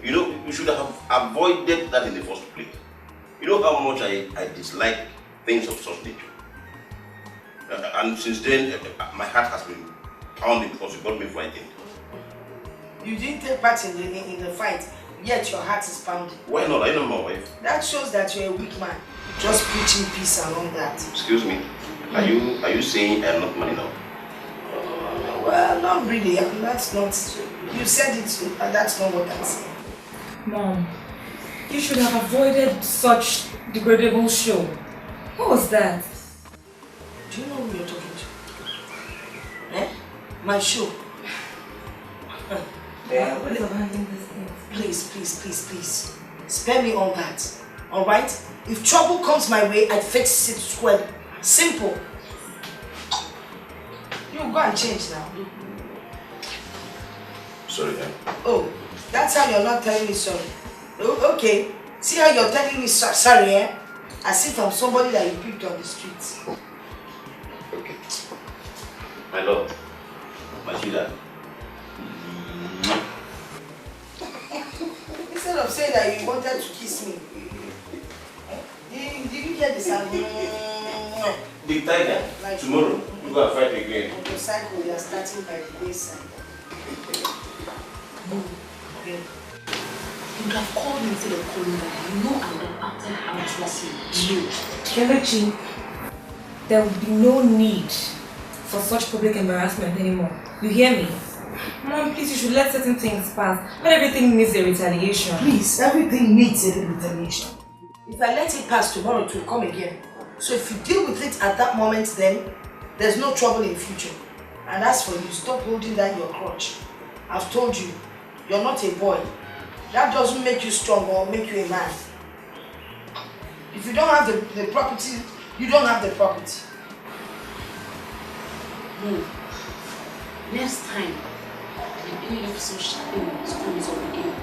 You know, you should have avoided that in the first place. You know how much I dislike things of such nature. And since then, my heart has been pounding because you got me frightened. You didn't take part in the fight, yet your heart is pounding. Why not? I know my wife. That shows that you're a weak man. Just preaching peace and all that. Excuse me. Are you saying I'm not man enough? Well, not really. That's not. You said it, and that's not what I said. Mom, you should have avoided such degradable show. What was that? Do you know who you're talking to? Eh? My show. Please. Spare me all that. Alright? If trouble comes my way, I fix it squared. Simple. You go and change now. Sorry, then. Oh, that's how you're not telling me sorry. Oh, okay. See how you're telling me sorry, eh? As if I'm somebody that you picked on the streets. Okay. My love. My sweetheart. Instead of saying that you wanted to kiss me, did you hear the sound? The tiger. Like tomorrow, we go and fight again. Motorcycle, we are starting by the wayside. Okay. You would have called me instead of calling back. You know I would have acted how it was you. Kelechi, there would be no need for such public embarrassment anymore. You hear me? Mom, please, you should let certain things pass. Not everything needs a retaliation. Please, everything needs a retaliation. If I let it pass tomorrow, it will come again. So if you deal with it at that moment, then there's no trouble in the future. And as for you, stop holding down your crutch. I've told you, you're not a boy. That doesn't make you strong or make you a man. If you don't have the property, you don't have the property. No. Next time, when any episode comes up again,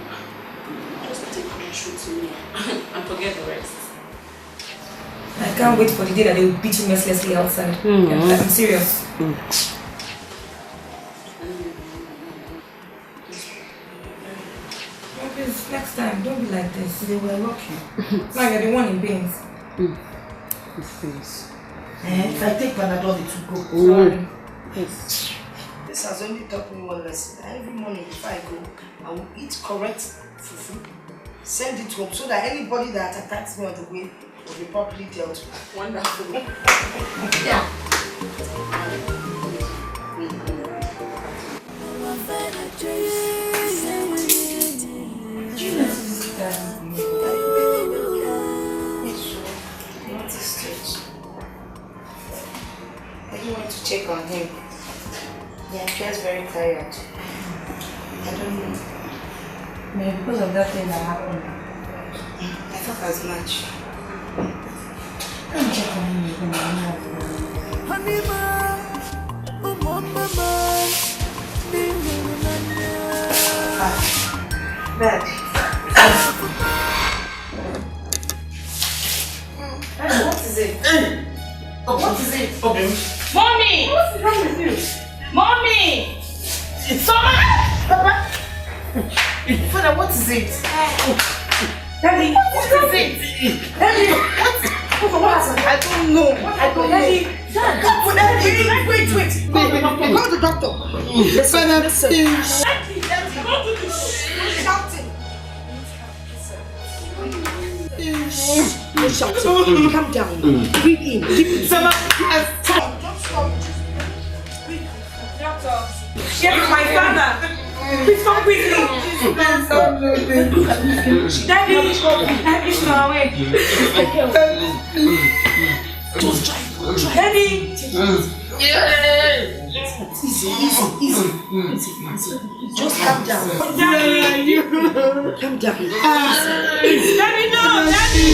just take control to me and forget the rest. I can't wait for the day that they will beat you mercilessly outside. I'm serious. Please, next time, don't be like this. They will rock you. Now you're the one in pains. Please. If I take Panadol, it will go. Sorry. Yes. This has only taught me one lesson. Every morning before I go, I will eat correct fufu, send it home so that anybody that attacks me on the way will be properly dealt with. Wonderful. Yeah. I went to check on him. He appears very tired. I don't know. Maybe because of that thing that happened. I thought as much. Let me check on him again. Dad. What is it? What is it? Okay. Mommy! What's wrong with you? Mommy! Papa! Father, what is it? Daddy, what is it? Daddy, what? I don't know. I don't know. Dad, wait. Call the doctor. Listen. Daddy, go to the shouting. Shouting. Calm down. Breathe in. Don't stop. Doctor, get my father. Please come quickly. Daddy, he's not awake. Daddy. Easy. Just calm down. Daddy. Calm down. Daddy, no, Daddy.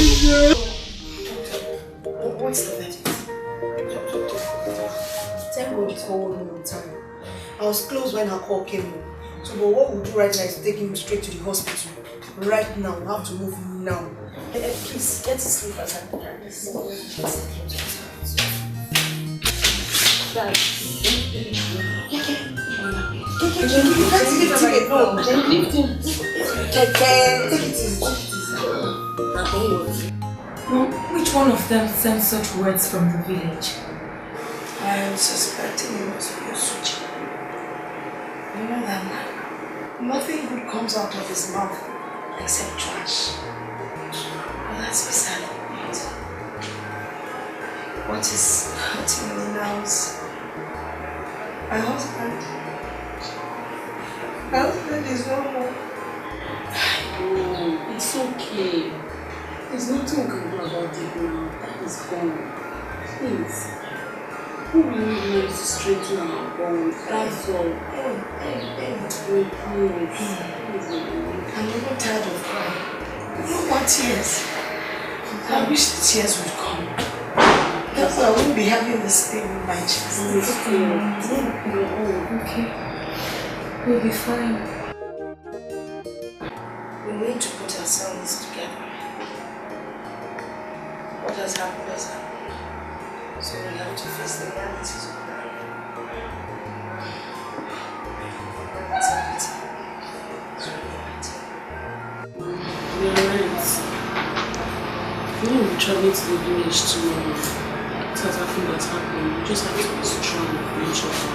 What's the verdict? Thank God it's holding on time. I was close when her call came in. So, but what we'll do right now is take him straight to the hospital. Right now, we have to move him now. Please, get to sleep as I can. Lift him. Take it easy. Which one of them sent such words from the village? I am suspecting it must be a switch. You know that man? Nothing good comes out of his mouth except trash. But that's beside the point. What is hurting me now is my husband. My husband is no more. Oh, it's okay. There's nothing we can do about it now. That is gone. Please. Who really needs to straighten our bonds? That's all. Please. I'm even tired of crying. No more tears. I wish the tears would come. That's why I wouldn't be having this thing in my chest. Okay. We'll be fine. We need to put ourselves together. What has happened has happened. So we have to face the realities of life. It's a pity. It's really a pity. You're right. We will be traveling to the village tomorrow. It's everything that's happening. We just have to be strong for each other.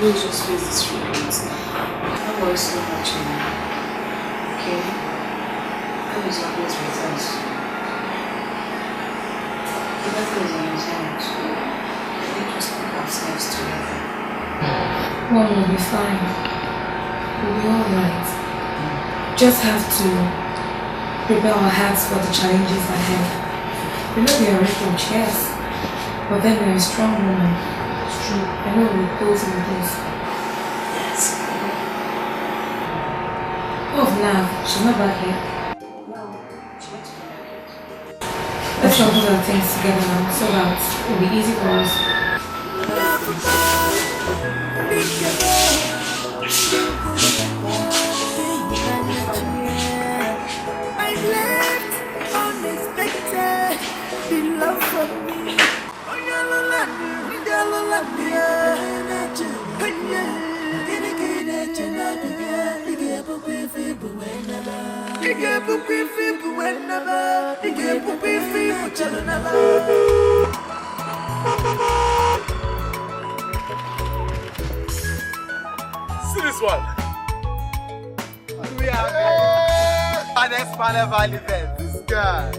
We'll just face this reality. Don't worry so much, okay? I was always with us. Everything is on his own, so we just put ourselves together. Mom will be fine. We'll be alright. Just have to prepare our hearts for the challenges ahead. We know we are refuge, yes. But then we are a strong woman. It's true. I know we'll go through this. Yes. Oh, Nav, she's not back yet. No, she went to the market. Let's all put our things together now so that it will be easy for us. I left unexpected. The love for me. See this one. We are Finest Carnival event. This guy.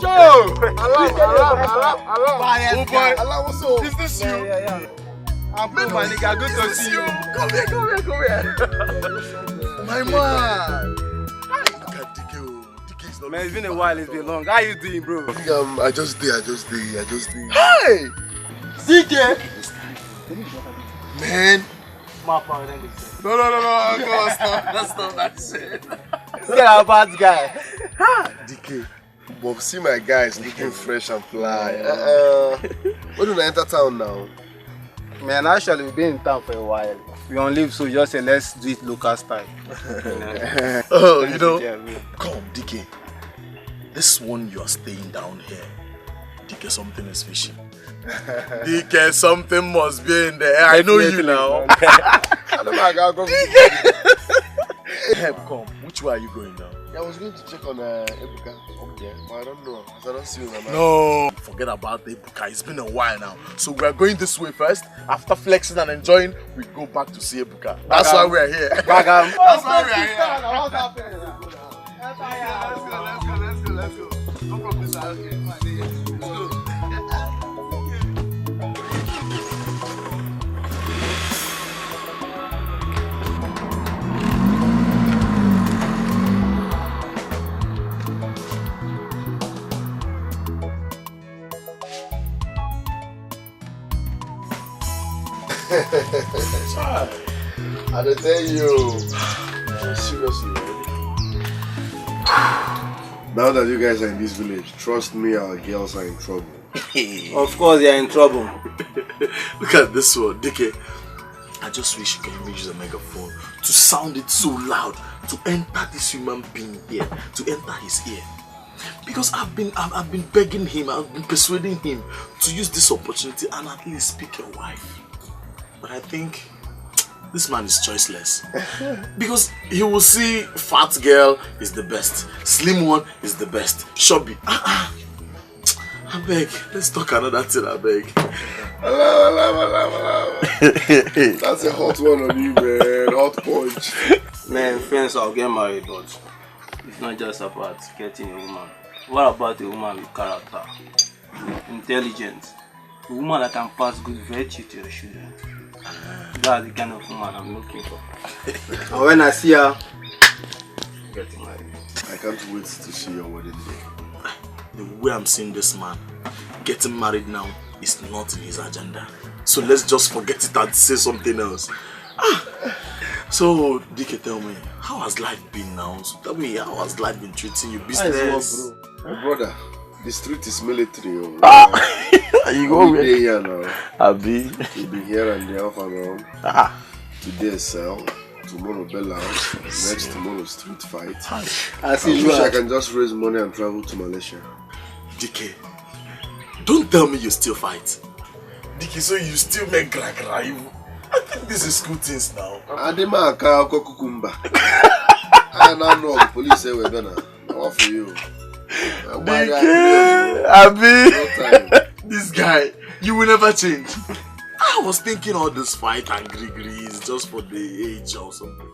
Joe! Allah. What's up? Is this you? Yeah. I'm good, my nigga. Good to see you. Come here. My man. Look at Dikeh. Dikeh is not. Man, it's been a while. It's been long. How you doing, bro? I just did. Hey! Dikeh! Man. No. That's not that shit. Look at our bad guy. Dikeh. But see my guys looking fresh and fly. When do I enter town now? Man, actually, we've been in town for a while. We on leave, so just say let's do it local style. Oh, you know. Come, Dikeh. This one you are staying down here. Dikeh, something is fishy. Dikeh, something must be in there. I know you now. Dikeh, come. Which way are you going now? I was going to check on Ebuka up there, but I don't know. I don't see you. No, forget about Ebuka. It's been a while now. So we are going this way first. After flexing and enjoying, we go back to see Ebuka. That's why we are here. That's why we are here. Let's go. No problem, sir. Okay, let's go. I don't tell you. Seriously, man. Now that you guys are in this village, trust me, our girls are in trouble. Of course, you're in trouble. Look at this one, Dikeh. I just wish you can use a megaphone to sound it so loud to enter this human being here, to enter his ear. Because I've been begging him, I've been persuading him to use this opportunity and at least pick a wife. But I think this man is choiceless. Because he will see fat girl is the best, slim one is the best, chubby. I beg, let's talk another thing, I beg. That's a hot one on you, man. Hot punch. Man, friends, I'll get married, but it's not just about getting a woman. What about a woman with character, intelligence, a woman that can pass good virtue to your children? That's the kind of woman I'm looking for. And when I see her, getting married. I can't wait to see your wedding day. The way I'm seeing this man, getting married now is not in his agenda. So let's just forget it and say something else. So, Dikeh, tell me, how has life been now? So tell me, how has life been treating you? Business? My brother, the street is military. You go here now. Abi. You'll be here and there off and on. Today sell, tomorrow bell out, next tomorrow street fight. I wish I can just raise money and travel to Malaysia. Dikeh, don't tell me you still fight. Dikeh, so you still make gra-gra. I think this is good things now. Adema aka kukumba. I now know the police say we're gonna. What for you? Dikeh, Abi. This guy, you will never change. I was thinking all this fight and gree is just for the age or something.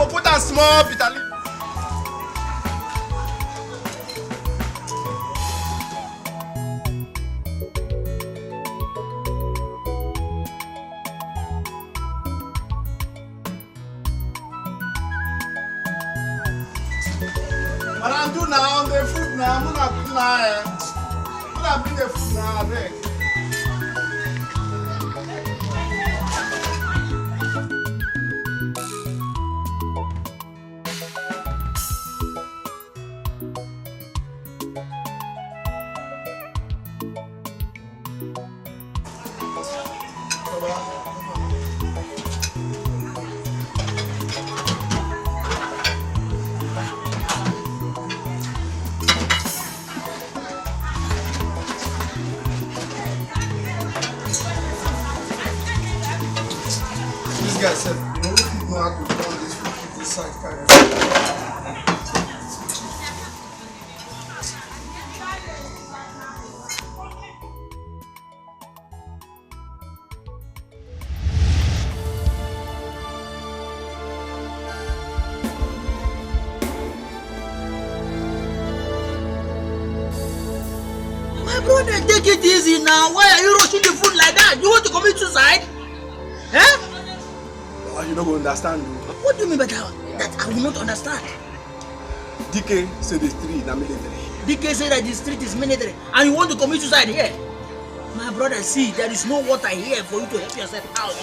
Put on small bitter leaf. Madam, do now the food now. I'm not put now. Bring the food now, I beg. This guy said, you know how to do this for this side carry. My brother, take it easy now. Why are you rushing the food like that? You want to commit suicide? Eh? You don't understand. What do you mean by that? That I will not understand. Dikeh said the street is military. Dikeh said that the street is military and you want to commit suicide here? My brother, see, there is no water here for you to help yourself out.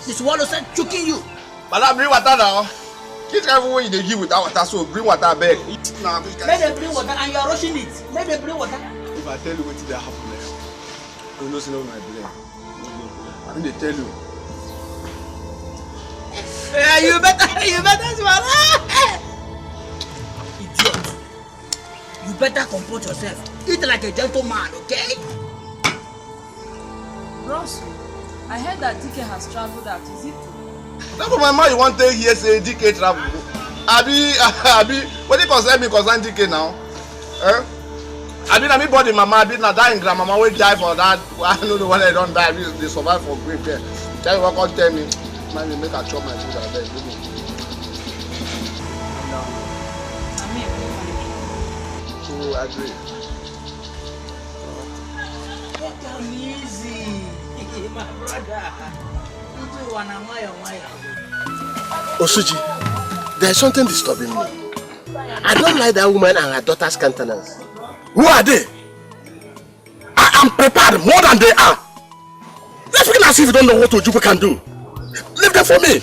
The swallow said choking you. Madam, bring water now. Keep everyone they give without water, so bring water back. Now, May they bring water and you are rushing it. May they bring water. if I tell you what did happen there, you know, see my brain. I think they tell you. Yeah, you better swallow. Idiot. You better comport yourself. Eat like a gentleman, okay? Bros, I heard that Dikeh has traveled out. Is it true? That's what my mind you want to hear say Dikeh travel. Abi, what do you concern me concern Dikeh now? Abi na me body mama, Abi na dying grandmama wey die for that. I don't know whether they don't die. They survive for grave there. Tell you what come tell me. Man, they make her chop my food abeg. So I agree. Take am easy, my brother. Osuji, there's something disturbing me. I don't like that woman and her daughter's countenance. Who are they? I am prepared more than they are. Let's begin as if you don't know what Ojubu can do. Leave them for me.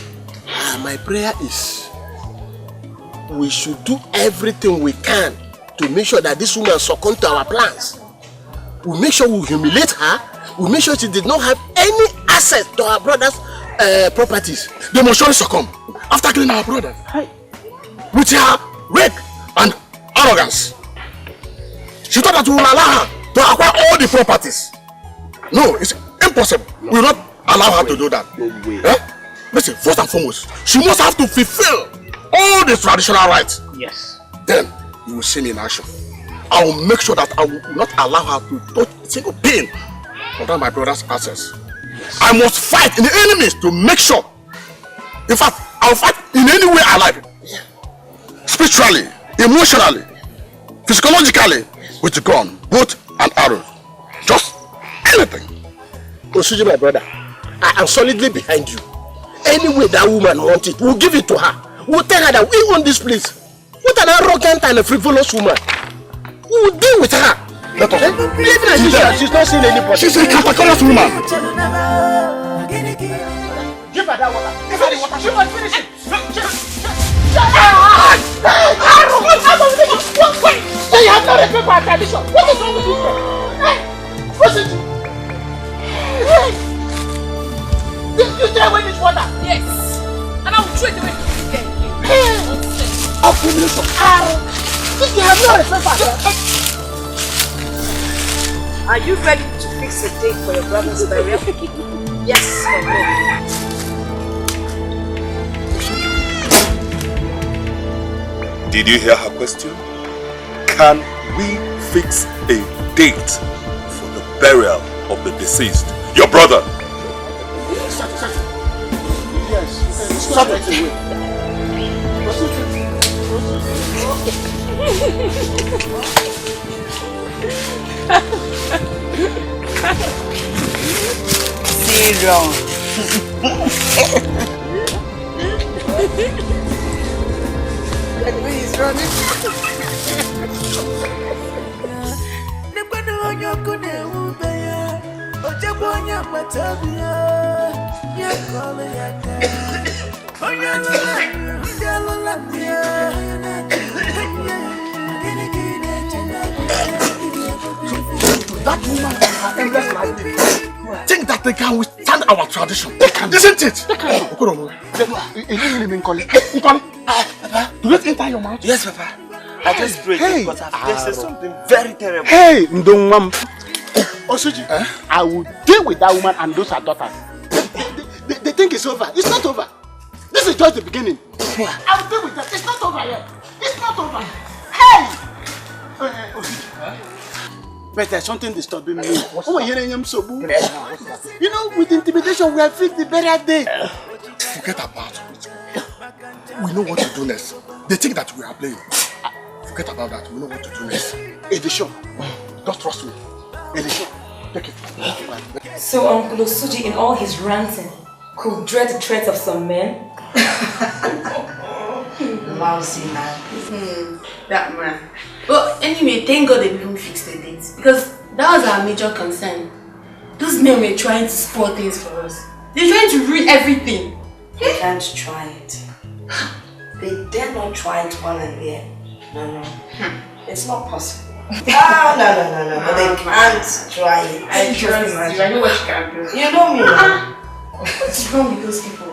My prayer is we should do everything we can to make sure that this woman succumb to our plans. We'll make sure we humiliate her. We'll make sure she did not have any access to our brother's properties, they must surely succumb after killing our brother. With her rape and arrogance. She thought that we will allow her to acquire all the properties. No, it's impossible. We will not allow her to do that. No way. Listen, first and foremost, she must have to fulfill all the traditional rites. Yes. Then you will see me in action. I will make sure that I will not allow her to touch a single pin without my brother's access. Yes. I must fight in the enemies to make sure. In fact, I will fight in any way I like. Spiritually, emotionally, psychologically, with a gun, both and arrows. Just anything. Osuji, my brother, I am solidly behind you. Any way that woman wants it, we'll give it to her. We'll tell her that we own this place. What an arrogant and a frivolous woman. We will deal with her. Let us. She's not seeing anybody. She's a capitalist woman. Give her that water. Give her the water. She must finish it. Wait! You have no respect for our tradition. What is wrong with you? What's it? You throw away this water? Yes. And I will throw it away from you again. Abomination. You have no respect for our Are you ready to fix a date for your brother's burial? Yes or no? Did you hear her question? Can we fix a date for the burial of the deceased? Your brother! Yes, stop it away. He's running. That woman and her endless life think that they can withstand our tradition. They can, isn't it? They can. Do you enter your mouth? Yes, Papa. I just prayed because I've tasted something very terrible. Hey, Ndongwam. Osuji, I will deal with that woman and those her daughters. They think it's over. It's not over. This is just the beginning. I will deal with them. It's not over yet. It's not over. Hey! But there's something disturbing me. You know, with intimidation, we have fixed the burial day. Forget about it. We know what to do next. They think that we are playing. Forget about that. We know what to do next. Edition. Just trust me. Edition. Take it. So Uncle Osuji, in all his ranting, could dread the threats of some men? Lousy man. That man. But anyway, thank God they even fixed the date. Because that was our major concern. Those men were trying to spoil things for us. They're trying to ruin everything. They can't try it. They dare not try it while I'm here. No. It's not possible. No. But they can't try it. I trust you. I know what you can do. You know me now. What's wrong with those people?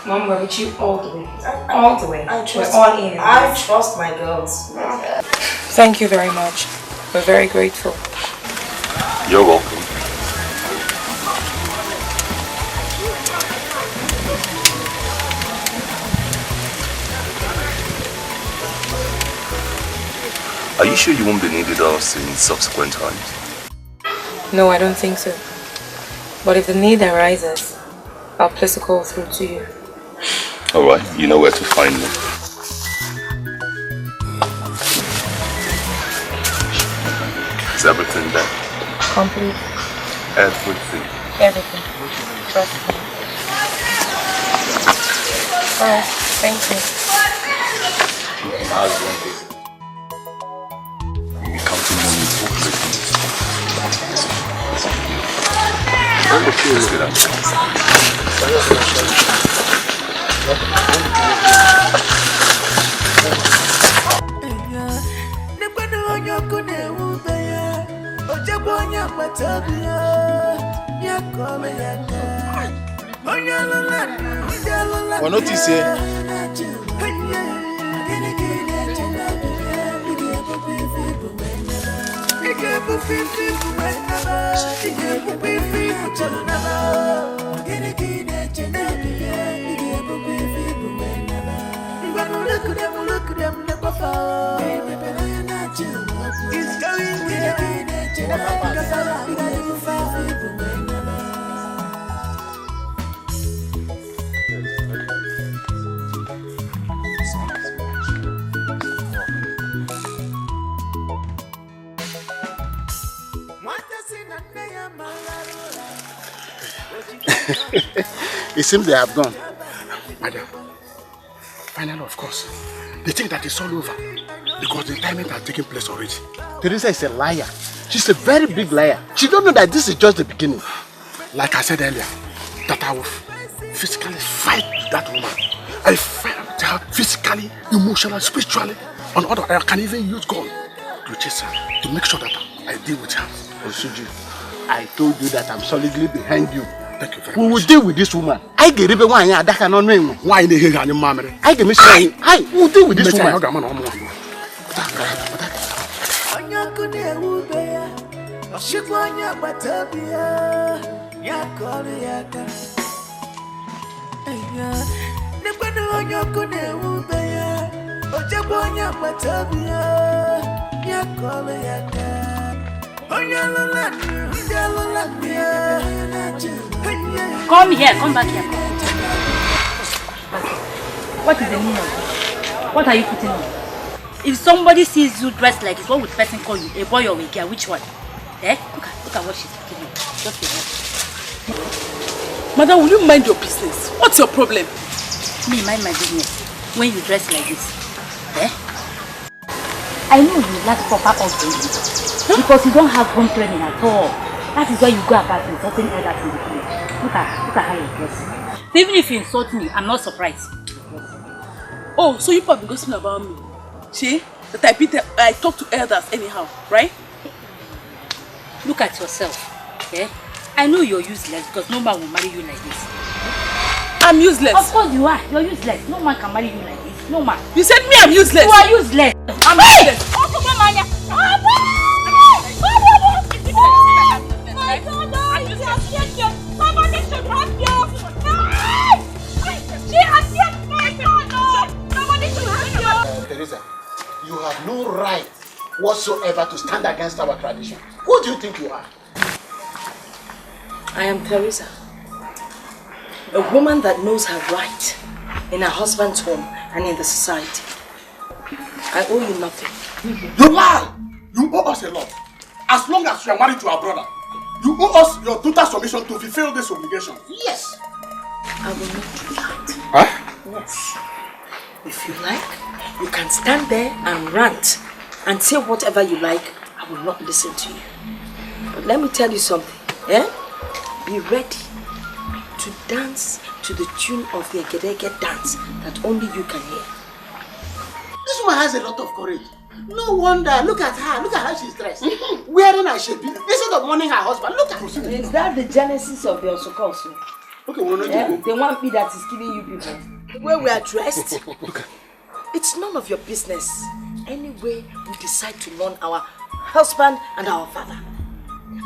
Mom, we're with you all the way. All the way. We're all in. I trust my girls. Thank you very much. We're very grateful. You're welcome. Are you sure you won't be needed us in subsequent times? No, I don't think so. But if the need arises, I'll place a call through to you. Alright, you know where to find me. Is everything there? Complete. Everything. Everything. Trust me. Alright, thank you. You'll be counting on me to operate on this. Let's get out. For notice here. It seems they have gone. Madam, finally, of course, they think that it's all over because the timing has taken place already. Teresa is a liar. She's a very big liar. She don't know that this is just the beginning. Like I said earlier, that I will physically fight with that woman. I fight with her physically, emotionally, spiritually, and other. I can even use gun to chase her to make sure that I deal with her. Osuji, I told you that I'm solidly behind you. Thank you very much. We will deal with this woman. I get even one that cannot know why they hear your mama. I can miss I will deal with this woman. Come here, come back here. What is the meaning of this? What are you putting on? If somebody sees you dressed like this, what would the person call you? A boy or a girl? Which one? Eh? Look at what she's putting on. Just a minute. Madam, will you mind your business? What's your problem? Me mind my business when you dress like this. Eh? I know you lack proper upbringing because you don't have home training at all. That is why you go about insulting others in the village. Look at how you dress. Even if you insult me, I'm not surprised. Oh, so you probably gossiping about me? See? That I talk to elders anyhow, right? Look at yourself. Eh? I know you're useless because no man will marry you like this. I'm useless. Of course you are. You're useless. No man can marry you like this. No man. You said me I'm useless. You are useless. I'm useless. Somebody should help you. She has yet my daughter. Somebody should help you. Teresa, you have no right whatsoever to stand against our tradition. Who do you think you are? I am Teresa, a woman that knows her right in her husband's home and in the society. I owe you nothing. You lie! You owe us a lot. As long as you are married to our brother, you owe us your total submission to fulfill this obligation. Yes. I will not do that. Huh? Yes. If you like, you can stand there and rant and say whatever you like. I will not listen to you. But let me tell you something. Eh? Be ready to dance to the tune of the Egedege dance that only you can hear. This woman has a lot of courage. No wonder. Look at her. Look at how she's dressed. Wearing her shape. Instead of mourning her husband. Look at her. Is that the genesis of your Sokosu? Okay, we're not doing the one that is killing you people. Where we are dressed. It's none of your business. Anyway, we decide to mourn our husband and our father.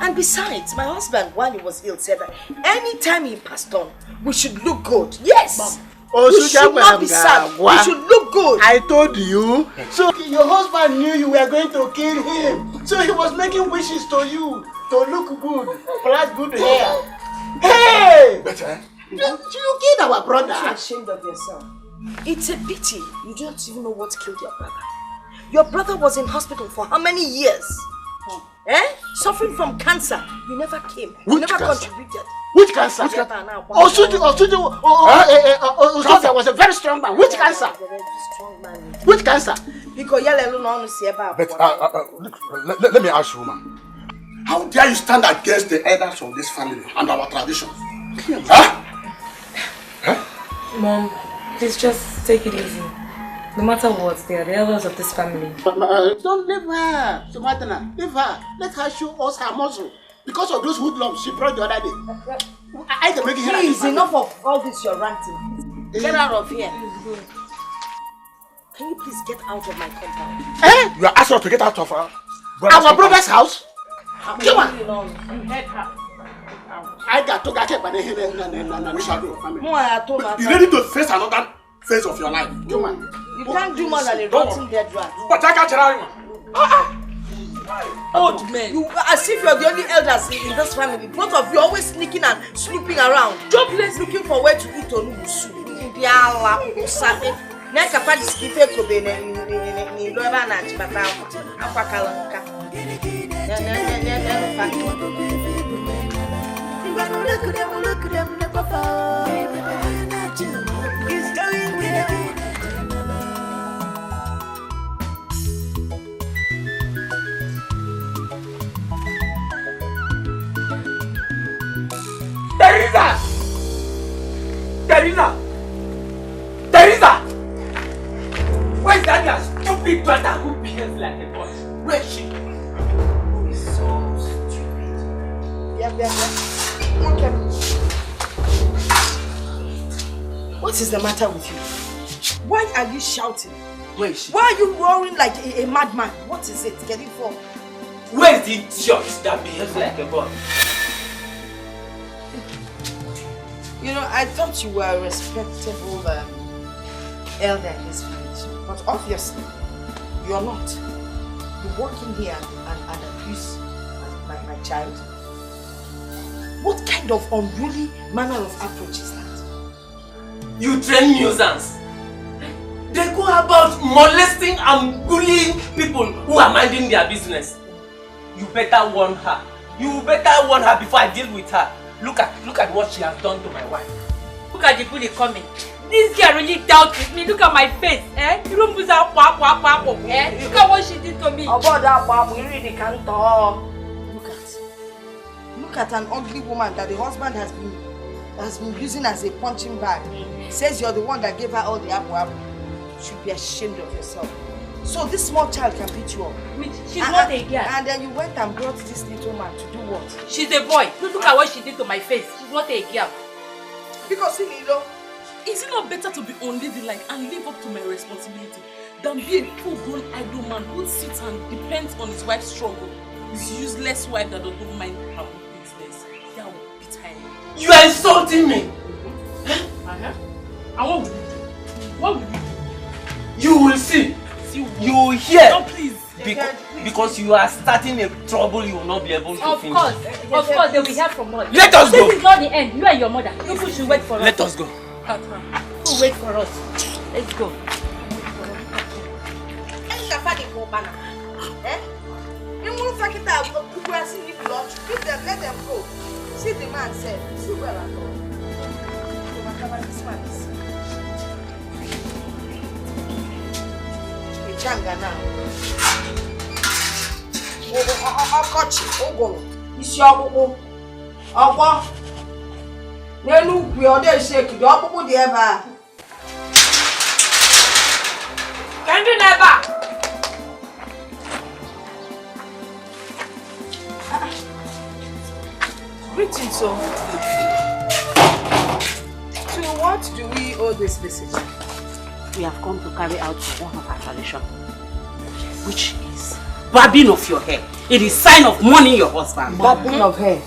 And besides, my husband, while he was ill, said that anytime he passed on, we should look good. Yes! Mom. We should not be sad. We should look good. I told you. So your husband knew you were going to kill him. So he was making wishes to you to look good, plus good hair. Hey! Better. You killed our brother. You're ashamed of yourself. It's a pity you don't even know what killed your brother. Your brother was in hospital for how many years? Suffering from cancer. You never came. You never contributed. Which cancer? Osuji was a very strong man. Which cancer? Which cancer? But let me ask you, woman. How dare you stand against the elders of this family and our traditions? Huh? Mom, please just take it easy. No matter what, they are the elders of this family. Don't leave her, Sumatana. Leave her. Let her show us her muscle. Because of those hoodlums she brought the other day. I can make it here. Please, enough of all this you're ranting. Get out of here. Can you please get out of my compound? Eh? You are asking us to get out of our brother's house? Come on. You heard her. I got to get by the head and family. You You ready to face another phase of your life? Come on. You can't do more than a rotten dead rat. But I got you. Old men. You, as if you're the only elders in this family. Both of you always sneaking and snooping around. Jobless looking for where to eat on Usu. Neka pa diskife kobe ni loba na chibata akwa kalanka. Teresa! Where's that your stupid daughter who behaves like a boy? Where is she? Who is so stupid? Yeah. Okay. What is the matter with you? Why are you shouting? Where is she? Why are you roaring like a madman? What is it? Getting for? Where is the idiot that behaves like a boy? You know, I thought you were a respectable elder in this village, but obviously you're not. You walk in here and abuse my child. What kind of unruly manner of approach is that? You train nuisance. They go about molesting and bullying people who are minding their business. You better warn her. You better warn her before I deal with her. Look at what she has done to my wife. Look at the bully coming. This girl really dealt with me. Look at my face. You don't put that Look at what she did to me. About that, we really can't talk. Look at an ugly woman that the husband has been using as a punching bag. Says you're the one that gave her all the apple. You should be ashamed of yourself. So this small child can beat you up. She's not a girl. And then you went and brought this little man to do what? She's a boy. Look at what she did to my face. She's not a girl. Because Ini Edo, is it not better to be unladylike and live up to my responsibility than be a full-grown idle man who sits and depends on his wife's struggle? His useless wife that don't mind her business. That will beat her. You are insulting me. And what will you do? What will you do? You will see. You will hear. No, please. Because you are starting a trouble you will not be able to finish. Of course, they will hear from us. Let us go. This is not the end. You and your mother. People should wait for us. Let us go. Who wait for us? Let's go. Let them go. See the man said, see where I go. This man is. Janga now. Okochi, Ogolo. Isi ọkpụkpụ. Ọgbọ. N'elu ukwu ọ na-esheki, dị ọkpụkpụ dị ebe a. Ka ndị n'ebe a. Greetings, so. To what do we owe this visit? We have come to carry out one of our tradition, which is barbing of your hair. It is sign of mourning your husband. Barbing of hair.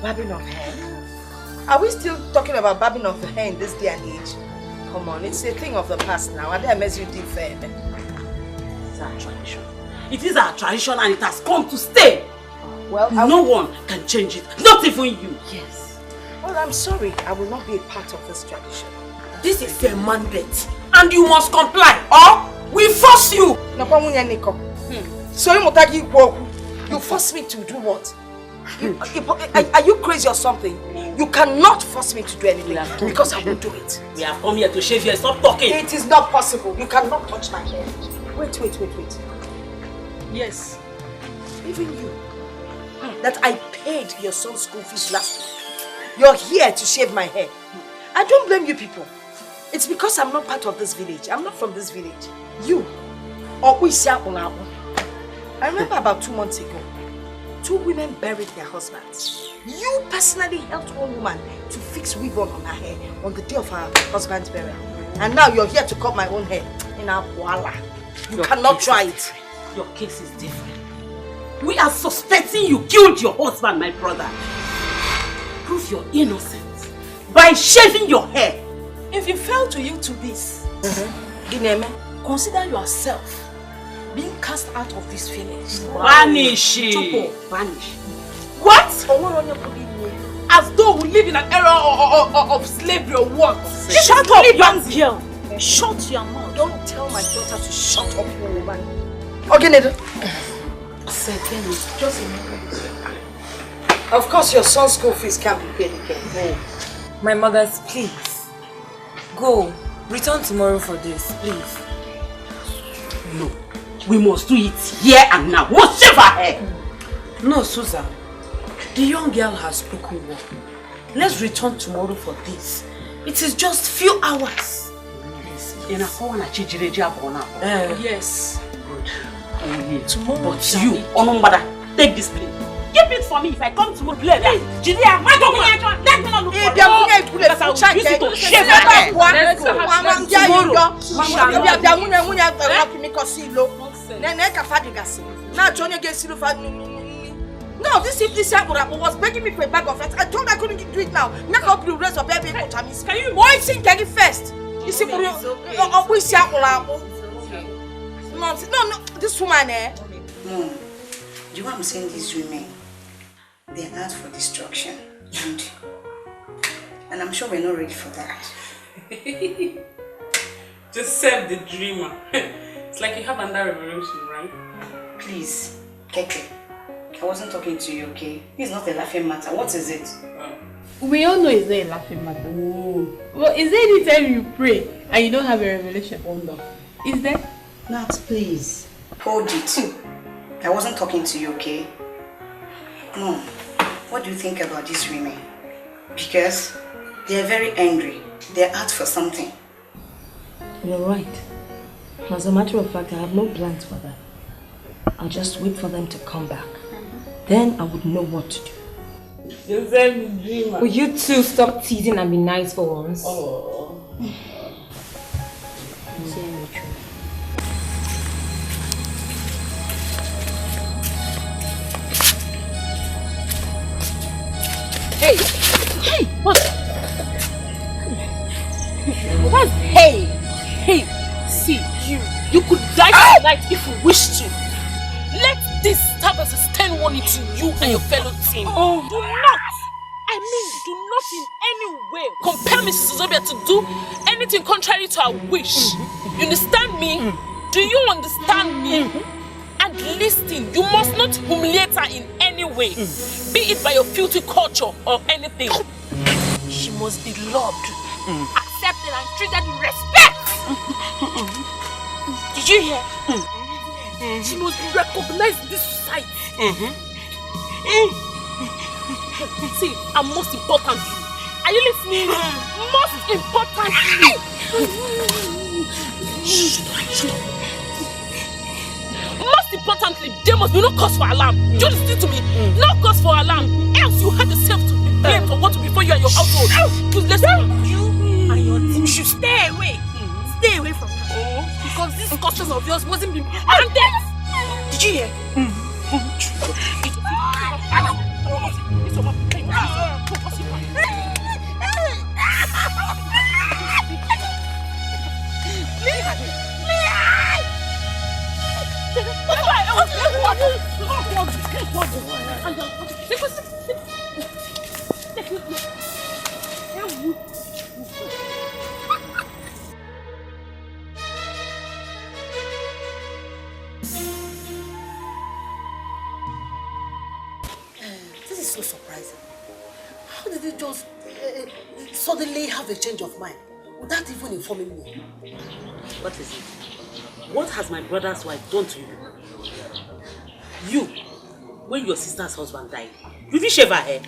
Barbing of hair. Are we still talking about barbing of hair in this day and age? Come on, it's a thing of the past now. And that makes you differ. It's our tradition. It is our tradition and it has come to stay. Well, no one can change it, not even you. Yes. Well, I'm sorry. I will not be a part of this tradition. This is a mandate, and you must comply, or we force you. So you force me to do what? Are you crazy or something? You cannot force me to do anything because I won't do it. We have come here to shave you. Stop talking. It is not possible. You cannot touch my hair. Wait. Yes, even you. That I paid your son's school fees last week. You're here to shave my hair. I don't blame you people. It's because I'm not part of this village. I'm not from this village. You. I remember about 2 months ago. 2 women buried their husbands. You personally helped one woman to fix ribbon on her hair on the day of her husband's burial. And now you're here to cut my own hair in our voila. You cannot try it. Your case is different. We are suspecting you killed your husband, my brother. Prove your innocence by shaving your hair. If you fail to yield to this, Gineme, consider yourself being cast out of this village. Vanish! Chopo, vanish. What? As though we live in an era of slavery or what? Shut up, young girl! Shut your mouth. Don't tell my daughter to shut up, woman. Okay, Nedo. Just remember this. Of course, your son's school fees can't be paid again. My mothers, please. Go. Return tomorrow for this, please. No. We must do it here and now. We must shave her hair. No, Susan. The young girl has spoken well. Let's return tomorrow for this. It is just few hours. Yes. Good. Tomorrow. But you, Onumbada, take this plate. Keep it for me if I come tomorrow. Play that. Julia, let me not look for you. Because I will use it to shave my hair. Let's go. No, this was begging me for a bag of rice. I told her I couldn't do it now. Now help you raise your baby. Can you boy sing first? You see, no, this woman Mom, do you know what I'm saying? These women, they're out for destruction. And I'm sure we're not ready for that. Just serve the dreamer. It's like you have another revolution, right? Please, Keke. I wasn't talking to you, okay? It's not a laughing matter. What is it? We all know it's not a laughing matter. But is there any time you pray and you don't have a revelation? Is there? Nat, please. Hold it. I wasn't talking to you, okay? No. What do you think about these women? Because they're very angry. They're out for something. You're right. As a matter of fact, I have no plans for that. I'll just wait for them to come back. Then I would know what to do. Will you two stop teasing and be nice for once? Oh. Hey! Hey! What? What's hey? Hey! See, you could die tonight if you wish to. Let this serve as a stern warning to you and your fellow team. Do not in any way compel Mrs. Zobia to do anything contrary to her wish. You understand me? Do you understand me? And listen, you must not humiliate her in any way, be it by your filthy culture or anything. She must be loved, accepted and treated with respect. Did you hear? She must be recognized in this society. See, and most importantly, are you listening? Most importantly, most importantly, there must be no cause for alarm. Do you listen to me? No cause for alarm. Else you have yourself to be blamed for what will before you and your household. Because listen, you and your team should stay away. Stay away from her. Because this custom of yours wasn't being planted. Did you hear? This is so surprising. How did it just suddenly have a change of mind without even informing me? What is it? What has my brother's wife done to you? You, when your sister's husband died, you didn't shave her hair.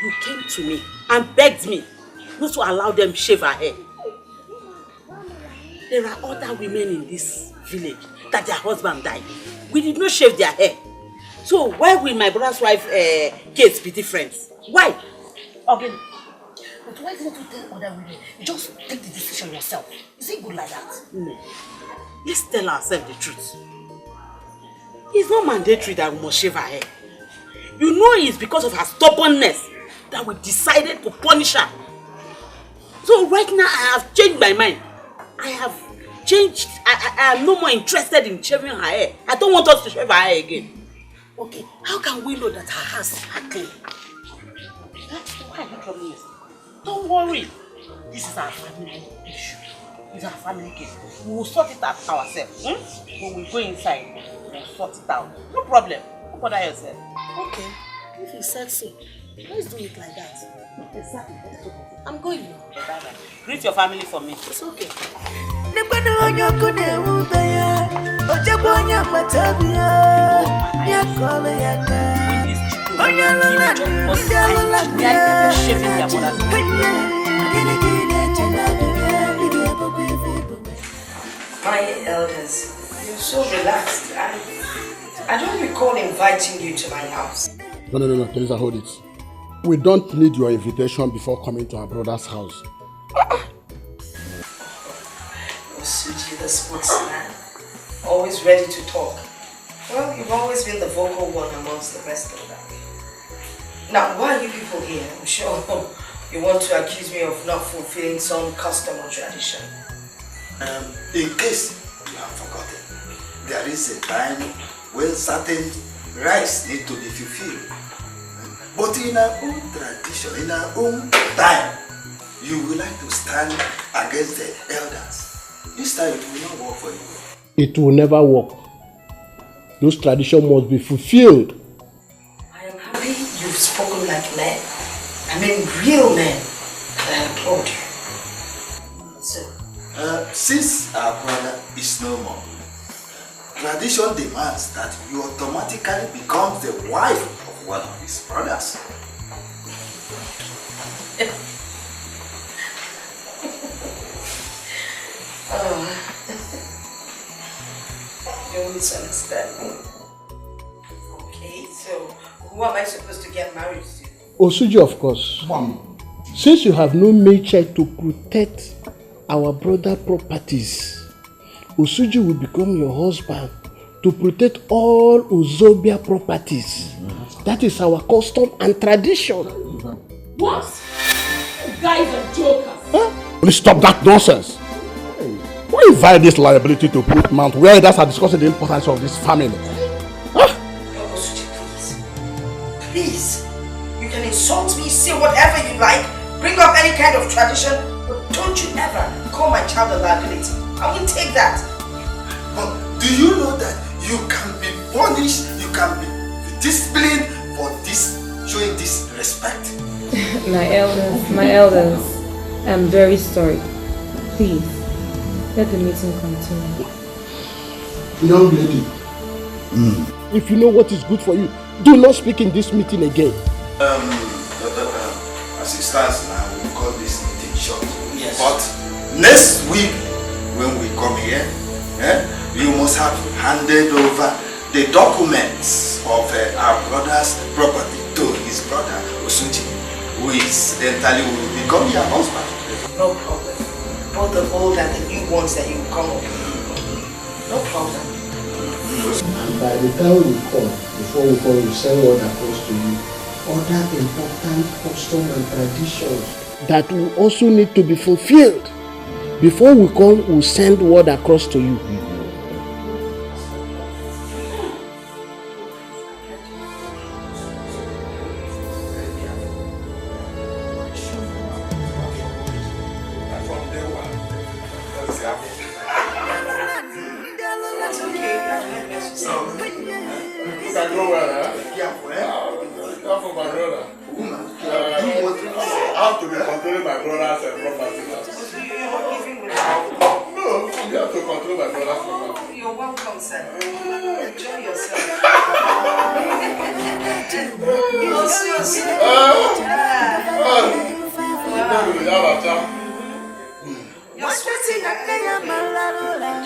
You came to me and begged me not to allow them shave her hair. There are other women in this village that their husband died. We did not shave their hair. So why will my brother's wife case be different? Why? Again. But why didn't you tell other women? You just take the decision yourself. Is it good like that? No. Let's tell ourselves the truth. It's not mandatory that we must shave her hair. You know it's because of her stubbornness that we decided to punish her. So right now I have changed my mind. I have changed. I am no more interested in shaving her hair. I don't want us to shave her hair again. Okay, how can we know that her hands are clean? Why are you troubling yourself? Don't worry. This is our family issue. It's our family case. We will sort it out ourselves. When we go inside, we'll sort it out. No problem. Don't bother yourself. Okay. If you said so, let's do it like that. Exactly. I'm going now. Bye-bye. Greet your family for me. It's okay. My elders, you're so relaxed. I don't recall inviting you to my house. No, Teresa, hold it. We don't need your invitation before coming to our brother's house. Suji, the sportsman, always ready to talk. Well, you've always been the vocal one amongst the rest of them. Now, why are you people here? I'm sure you want to accuse me of not fulfilling some custom or tradition. In case you have forgotten, there is a time when certain rites need to be fulfilled. But in our own tradition, in our own time, you will like to stand against the elders. This time it will not work for you. It will never work. Those traditions must be fulfilled. I am happy you've spoken like men. I mean real men. I applaud you. So, since our brother is no more, tradition demands that you automatically become the wife of one of his brothers. You misunderstand me. Okay, so who am I supposed to get married to? Osuji, of course. Since you have no nature to protect our brother properties, Osuji will become your husband to protect all Uzobia properties. That is our custom and tradition. What? You guys are jokers. Please stop that nonsense. Why invite this liability to put Mount where others are discussing the importance of this family? Osuji, please. You can insult me, say whatever you like, bring up any kind of tradition, but don't you ever call my child a liability. I won't take that. But do you know that you can be punished, you can be disciplined for this, showing this respect? My elders, I'm very sorry. Please, let the meeting continue. Young lady, if you know what is good for you, do not speak in this meeting again. As it stands now, we'll call this meeting short. Yes. But next week, when we come here, you must have handed over the documents of our brother's property to his brother Osuji, who incidentally will become your husband. No problem. Both the old and the new ones that you come up with. No problem. And by the time we come, before we come, we send word across to you other important customs and traditions that will also need to be fulfilled. Before we come, we'll send word across to you.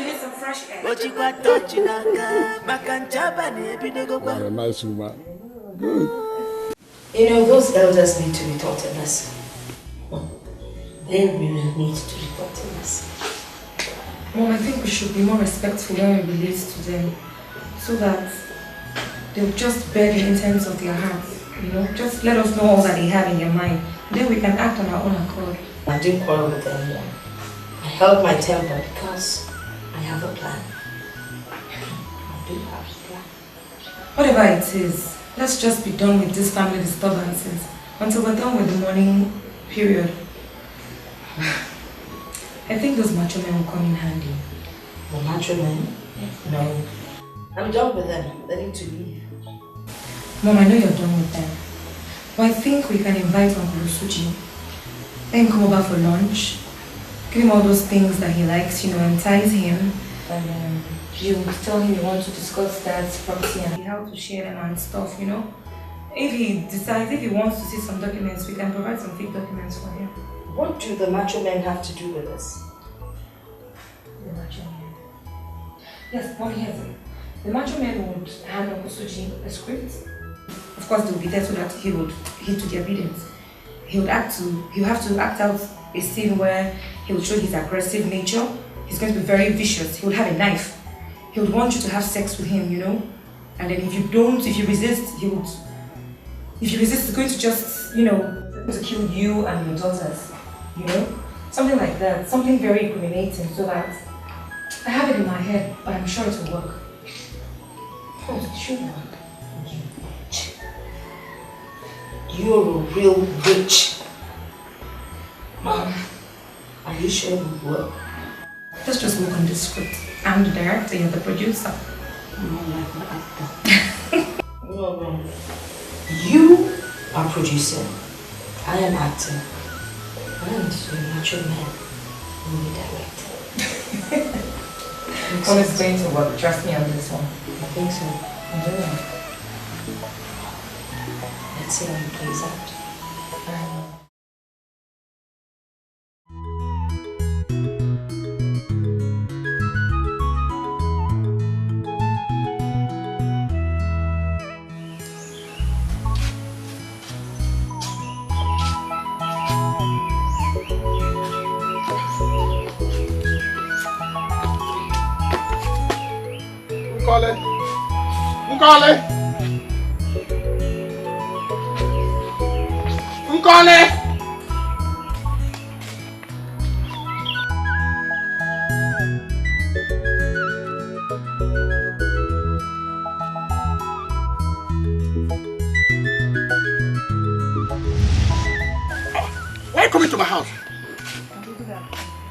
need some fresh air. Nice woman. Good. You know, those elders need to be taught a lesson. They really need to be taught a lesson. Mom, I think we should be more respectful when we relate to them, so that they'll just bear the intents of their hearts. You know, just let us know all that they have in their mind. Then we can act on our own accord. I didn't quarrel with anyone. I held my temper because I have a plan. I do have a plan. Whatever it is, let's just be done with these family disturbances until we're done with the mourning period. I think those macho men will come in handy. The macho men? No. I'm done with them. They need to leave. Mom, I know you're done with them. But I think we can invite Uncle Usuji. Let him come over for lunch. Give him all those things that he likes, you know, entice him. And you tell him you want to discuss that property and how to share them and stuff, you know. If he decides, if he wants to see some documents, we can provide some fake documents for him. What do the macho men have to do with this? The macho men? Yes, Mom, here's it. The macho men would hand Uncle Suji a script. Of course, they will be there so that he would heed to the obedience. He'll have to act out a scene where he will show his aggressive nature. He's going to be very vicious. He will have a knife. He would want you to have sex with him, you know. And then if you resist, he's going to just, you know, to kill you and your daughters, you know. Something like that. Something very incriminating, so that I have it in my head, but I'm sure it will work. Oh, it should work. You're a real witch. Mom, are you sure it will work? Let's just work on this script. I'm the director, you're the producer. No. You are producing. I am acting. And the macho man will be directing. Well, it's going to work. Trust me on this one. I think so. Yeah. Let's see how it plays out. Nkole! Why are you coming to my house?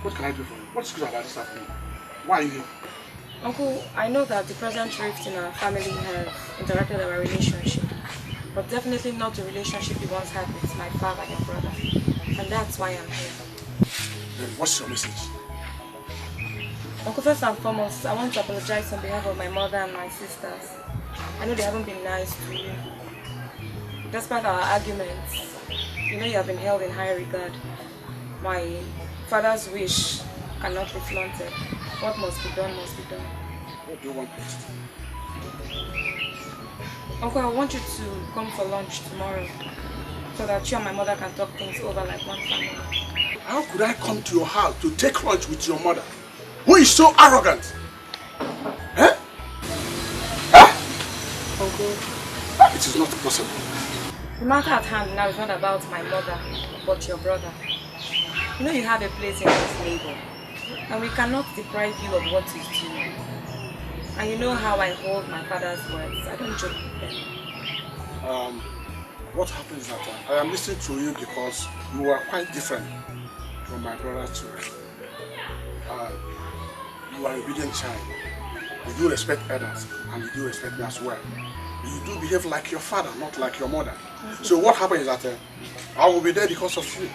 What can I do for you? What's good about this afternoon? Why are you here? Uncle, I know that the present rift in our family has interrupted our relationship, but definitely not the relationship you once had with my father and your brother. And that's why I'm here. Then what's your message? Uncle, first and foremost, I want to apologize on behalf of my mother and my sisters. I know they haven't been nice to you. Despite our arguments, you know you have been held in high regard. My father's wish cannot be flaunted. What must be done must be done. What do you want me to do? Uncle, I want you to come for lunch tomorrow so that you and my mother can talk things over like one family. How could I come to your house to take lunch with your mother, who is so arrogant? Eh? Huh? Uncle, it is not possible. the matter at hand now is not about my mother, but your brother. You know you have a place in this neighbor, and we cannot deprive you of what is due. And you know how I hold my father's words. I don't joke with them. What happens is that I am listening to you because you are quite different from my brother too. You are an obedient child. You do respect others, and you do respect me as well. You do behave like your father, not like your mother. So what happens is that I will be there because of you.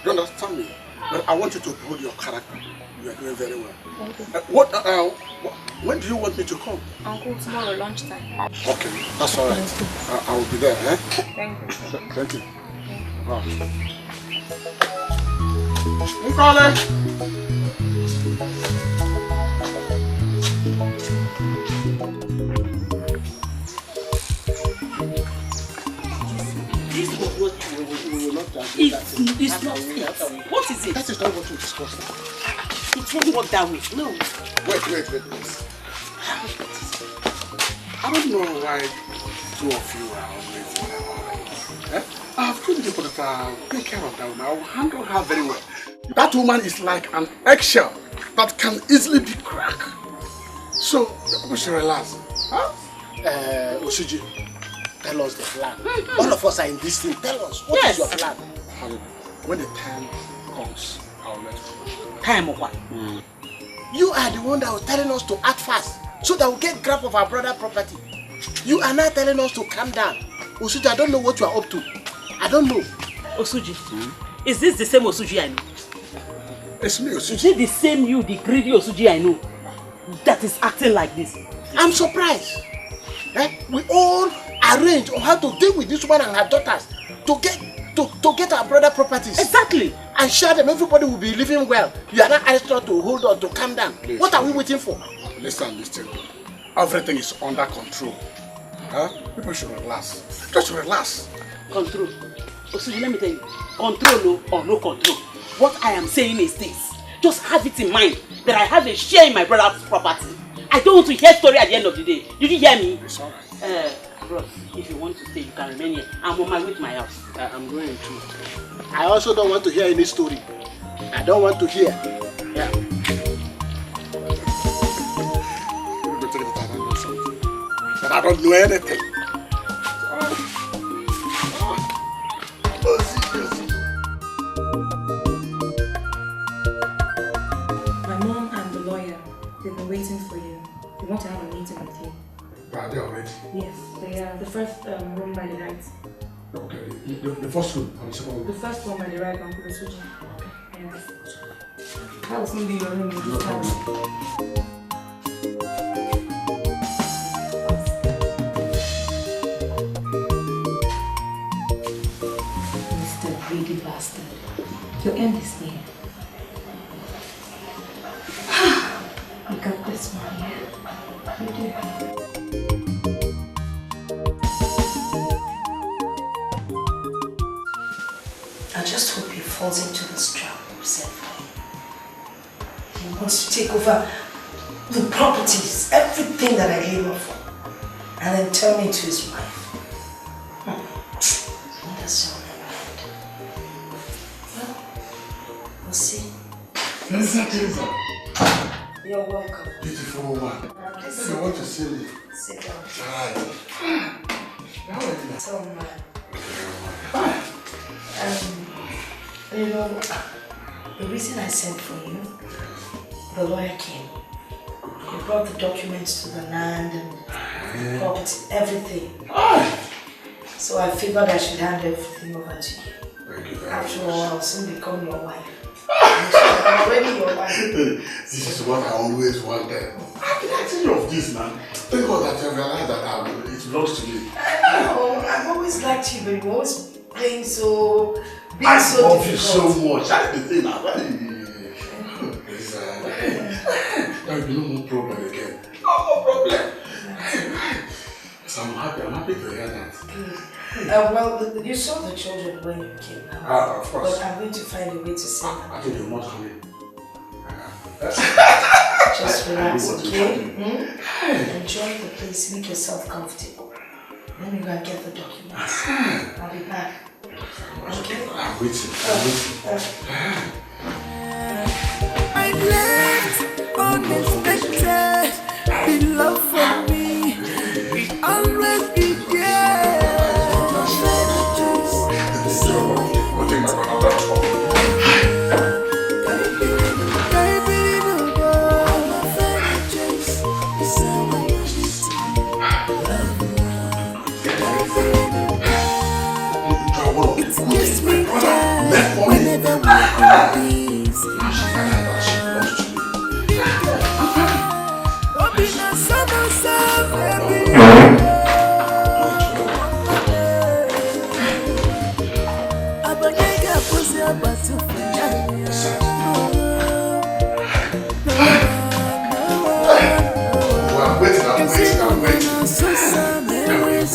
You understand me? But I want you to hold your character. You are doing very well. When do you want me to come? Uncle, tomorrow lunchtime. Okay, that's all right. I will be there. Eh? Thank you. Thank you. Nkole! This was what we will not agree. It's not it. What is it? That is not what we discussed. It won't work that way. No. Wait. I don't know why two of you are always I've told you that I'll take care of that woman. I'll handle her very well. That woman is like an eggshell that can easily be cracked. So, we should relax. Huh? Osuji, tell us the plan. All of us are in this thing. Tell us, what is your plan? When the time comes, I'll let you know. Time of what? You are the one that was telling us to act fast so that we'll get grab of our brother property. You are now telling us to calm down. Osuji, I don't know what you are up to. I don't know. Osuji, is this the same Osuji I know? It's me, Osuji. Is it the same you, the greedy Osuji I know, that is acting like this? I'm surprised. We all arrange on how to deal with this woman and her daughters to get our brother properties. Exactly. And share them. Everybody will be living well. You are not asked us to hold on, to calm down. Listen. What are we waiting for? Listen. Everything is under control. People should relax. Just relax. Control. Osuji, let me tell you. Control or no control. What I am saying is this. Just have it in mind that I have a share in my brother's property. I don't want to hear story at the end of the day. Did you hear me? It's alright. Bros, if you want to stay, you can remain here. I'm on my way to my house. I'm going to. I also don't want to hear any story. I don't want to hear. Yeah. But I don't know anything. My mom and the lawyer, they've been waiting for you. They want to have a meeting with you. Are they already? Yes, they are. The first room by the right. Okay, the first room or the second room? The first one by the right, Uncle Osuji. Yes. That was going to be your room this time. Mr. Greedy Bastard. Your end is near. You got this one, yeah? You do. I just hope he falls into this trap you set for him. He wants to take over the properties, everything that I labor for, and then turn me into his wife. That's so bad. Well, we'll see. Listen. You're welcome. Beautiful woman. You want to see me? Sit down. So man. You know, the reason I sent for you, the lawyer came. He brought the documents to the land and property, everything. So I figured I should hand everything over to you. Thank you very After all, I'll soon become your wife. I'm already your wife. This is what I always wanted. I've been asking you of this, man. Thank God that you realized that it belongs to me. I know. I've always liked you, but you're always playing so... I love you so much. That's the thing. There will be no more problem again. No more problem. So I'm happy to hear that. Well, you saw the children when you came now. Of course. But I'm going to find a way to save them. I think you're not coming. Just relax, okay? Enjoy the place, make yourself comfortable. Let me go and get the documents. I'll be back. Okay? I'm waiting. I left unexpected. The love for me will always be there. Kiss me down whenever we're peace.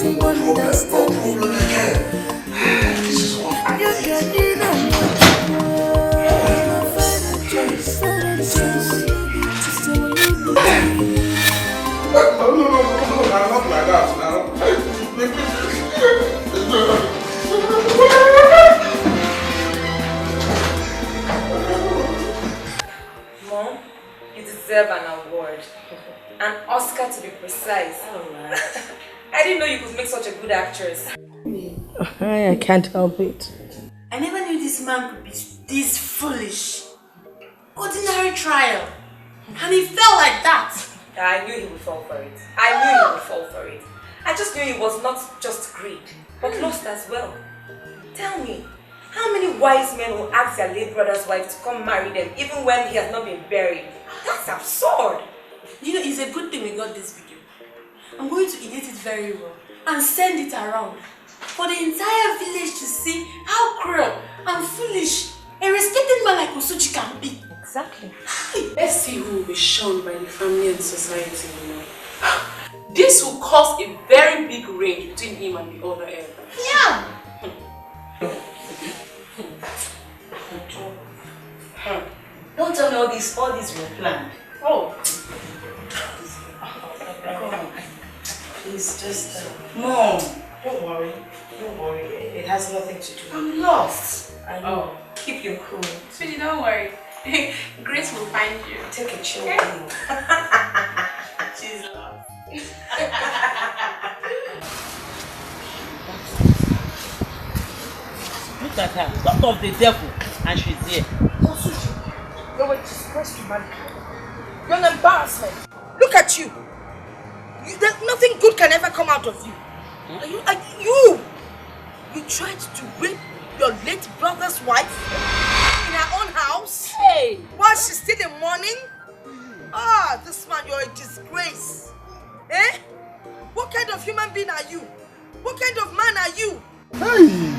someone understanding. You can need a No, not like that now. Mom, you deserve an award. An Oscar to be precise. I didn't know you could make such a good actress. I can't help it. I never knew this man could be this foolish. Ordinary trial. And he fell like that. I knew he would fall for it. I just knew it was not just greed, but lust as well. Tell me, how many wise men will ask their late brother's wife to come marry them even when he has not been buried? That's absurd. You know, it's a good thing we got this video. I'm going to edit it very well and send it around for the entire village to see how cruel and foolish a respected man like Osuji can be. Exactly. Let's see who will be shunned by the family and society, you know. This will cause a very big range between him and the other elder. Yeah. Don't tell me all these were planned. Oh. Come on. Please just... Mom, don't worry. It has nothing to do. I'm lost. I know. Oh. Keep your cool. Sweetie, don't worry. Grace will find you. Take a chill. She's lost. Look at her, daughter of the devil, and she's here. Osuji, you're a disgrace to mankind. You're an embarrassment. Look at you. Nothing good can ever come out of you. You tried to rape your late brother's wife in her own house? Hey! While she's still in mourning? Ah, this man, you're a disgrace. Eh? What kind of human being are you? What kind of man are you? Hey!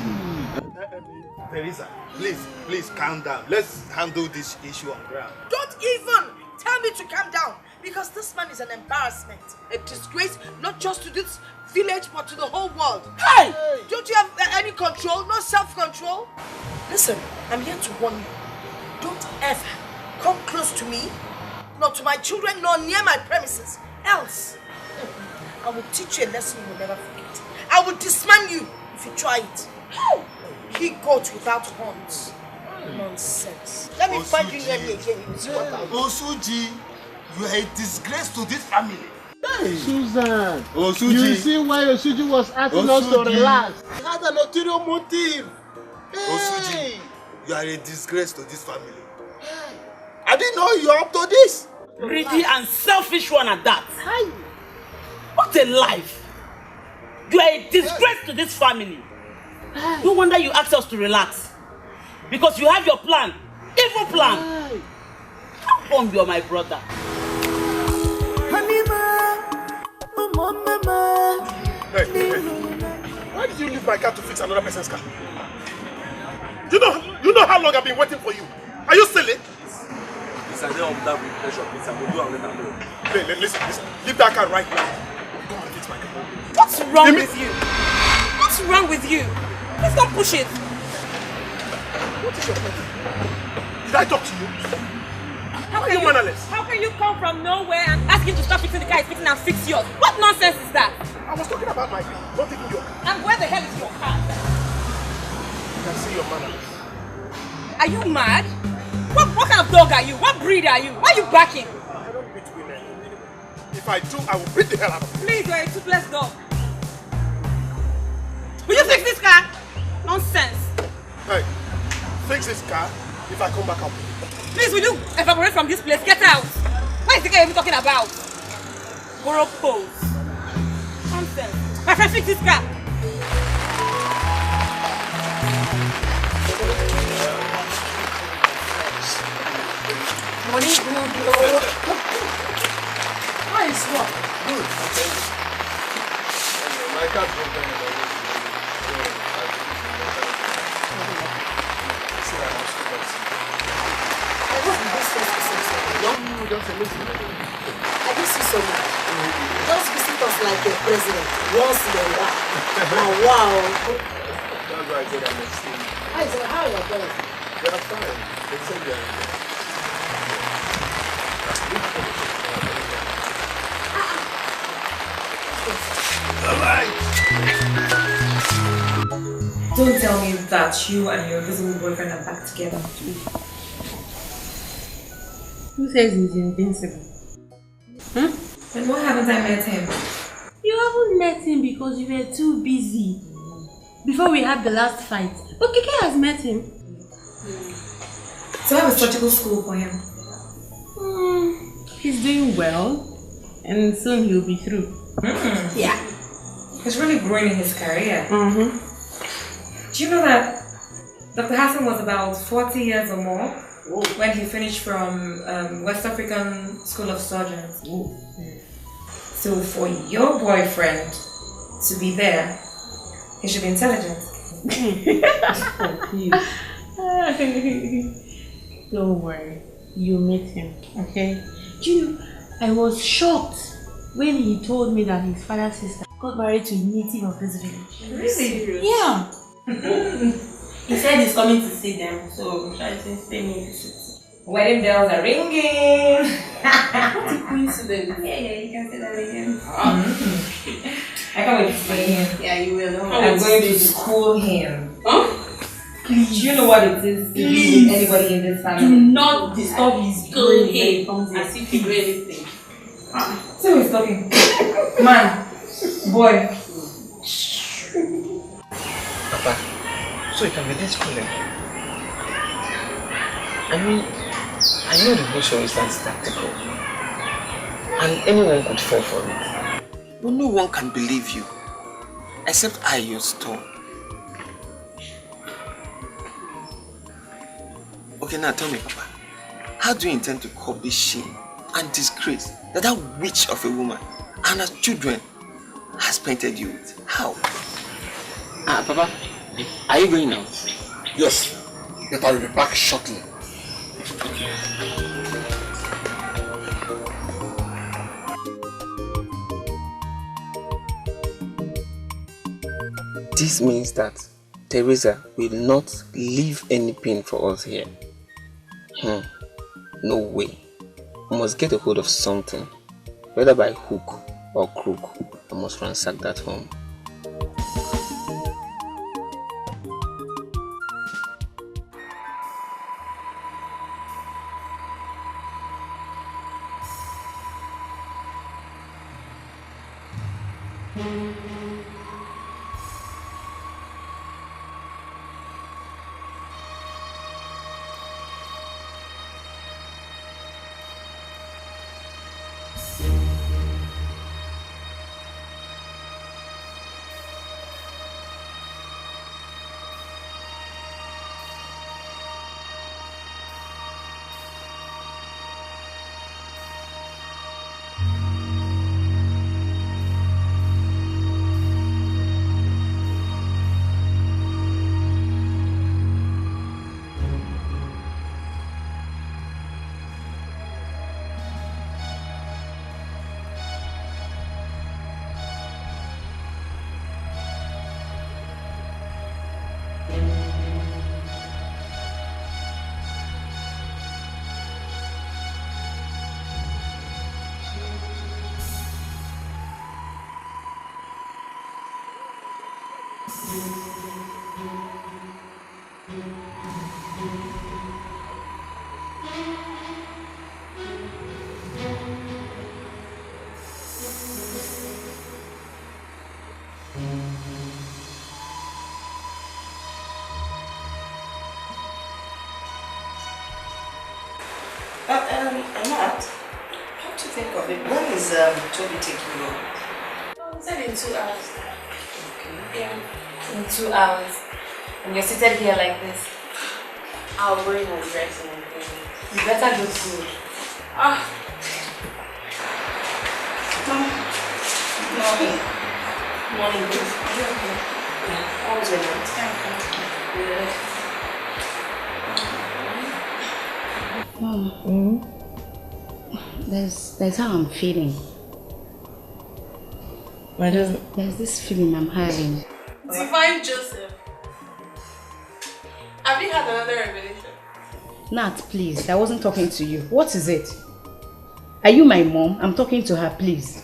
Teresa, please calm down. Let's handle this issue on ground. Don't even tell me to calm down, because this man is an embarrassment, a disgrace, not just to this village but to the whole world. Hey! Don't you have any control? No self-control? Listen, I'm here to warn you. Don't ever come close to me, nor to my children, nor near my premises. Else, I will teach you a lesson you will never forget. I will disman you if you try it. He goat without horns. Nonsense. Let me find you near me again. You will see what I will do. Osuji, you are a disgrace to this family. Hey. Susan, Osuji. You see why Osuji was asking us to relax. He had an ulterior motive. Hey. Osuji, you are a disgrace to this family. I didn't know you are up to this. Greedy and selfish one at that. What a life. You are a disgrace to this family. No wonder you asked us to relax. Because you have your plan. Evil plan. How come you are my brother? Hey. Why did you leave my car to fix another person's car? You know how long I've been waiting for you. Are you silly? I don't have that pressure, please. I'm going to do and let her know. Listen. Leave that car right now. Go and fix my car. What's wrong with you? What's wrong with you? Please don't push it. What is your problem? Did I talk to you? How can you come from nowhere and ask him to stop fixing the car he's fixing and fix yours? What nonsense is that? I was talking about my car, not even your car. And where the hell is your car? You can see your manner. Are you mad? What kind of dog are you? What breed are you? Why are you barking? I don't beat women. If I do, I will beat the hell out of you. Please, you're a toothless dog. Will you fix this car? Nonsense. Hey, fix this car. If I come back up. Please, will you evaporate from this place? Get out. What is the guy you're talking about? Borrow pose. Nonsense. My friend, fix this car. Money good. Nice one. Good. My car broke. I guess you so much. Just visit us like a president once in a while. Wow. That's why I said I'm next to you. How are your parents? They are fine. They said they are. Don't tell me that you and your invisible boyfriend are back together. Who says he's invincible? And why haven't I met him? You haven't met him because you were too busy before we had the last fight. But Dikeh has met him. So I have a surgical school for him. He's doing well, and soon he'll be through. Yeah. He's really growing in his career. Do you know that Dr. Hassan was about 40 years or more when he finished from West African School of Surgeons? So for your boyfriend to be there, he should be intelligent. Don't worry, you'll meet him, okay? Do you know, I was shocked when he told me that his father's sister got married to a native of this village. Really? Yeah. He said he's coming to see them, so I think stay me in the city. Wedding bells are ringing. What a coincidence. Yeah, you can say that again. I can't wait to see him. Yeah, you will. I'm going to school him. Please. Do you know what it is to be with anybody in this family? Do not disturb his brain when he comes in. As if he do anything. So he's talking. Man, boy. Papa, so you can be this schooling. I mean, I know the whole show is tactical. And anyone could fall for it. But no one can believe you. Except I, your stone. Okay, now tell me, Papa. How do you intend to cope this shame and disgrace that witch of a woman and her children has painted you with? How? Papa, are you going now? Yes, but I will be back shortly. This means that Teresa will not leave any pain for us here. No way. I must get a hold of something, whether by hook or crook. I must ransack that home. Matt, come to think of it, when is Toby taking you? He said in 2 hours. Okay. Yeah. In 2 hours. And you're seated here like this. I'll go in and dress and everything. You better go to school. Morning. Morning, please. How was your night? That's how I'm feeling. Madam, there's this feeling I'm having. Divine Joseph. Have you had another revelation? Nat, please. I wasn't talking to you. What is it? Are you my mom? I'm talking to her, please.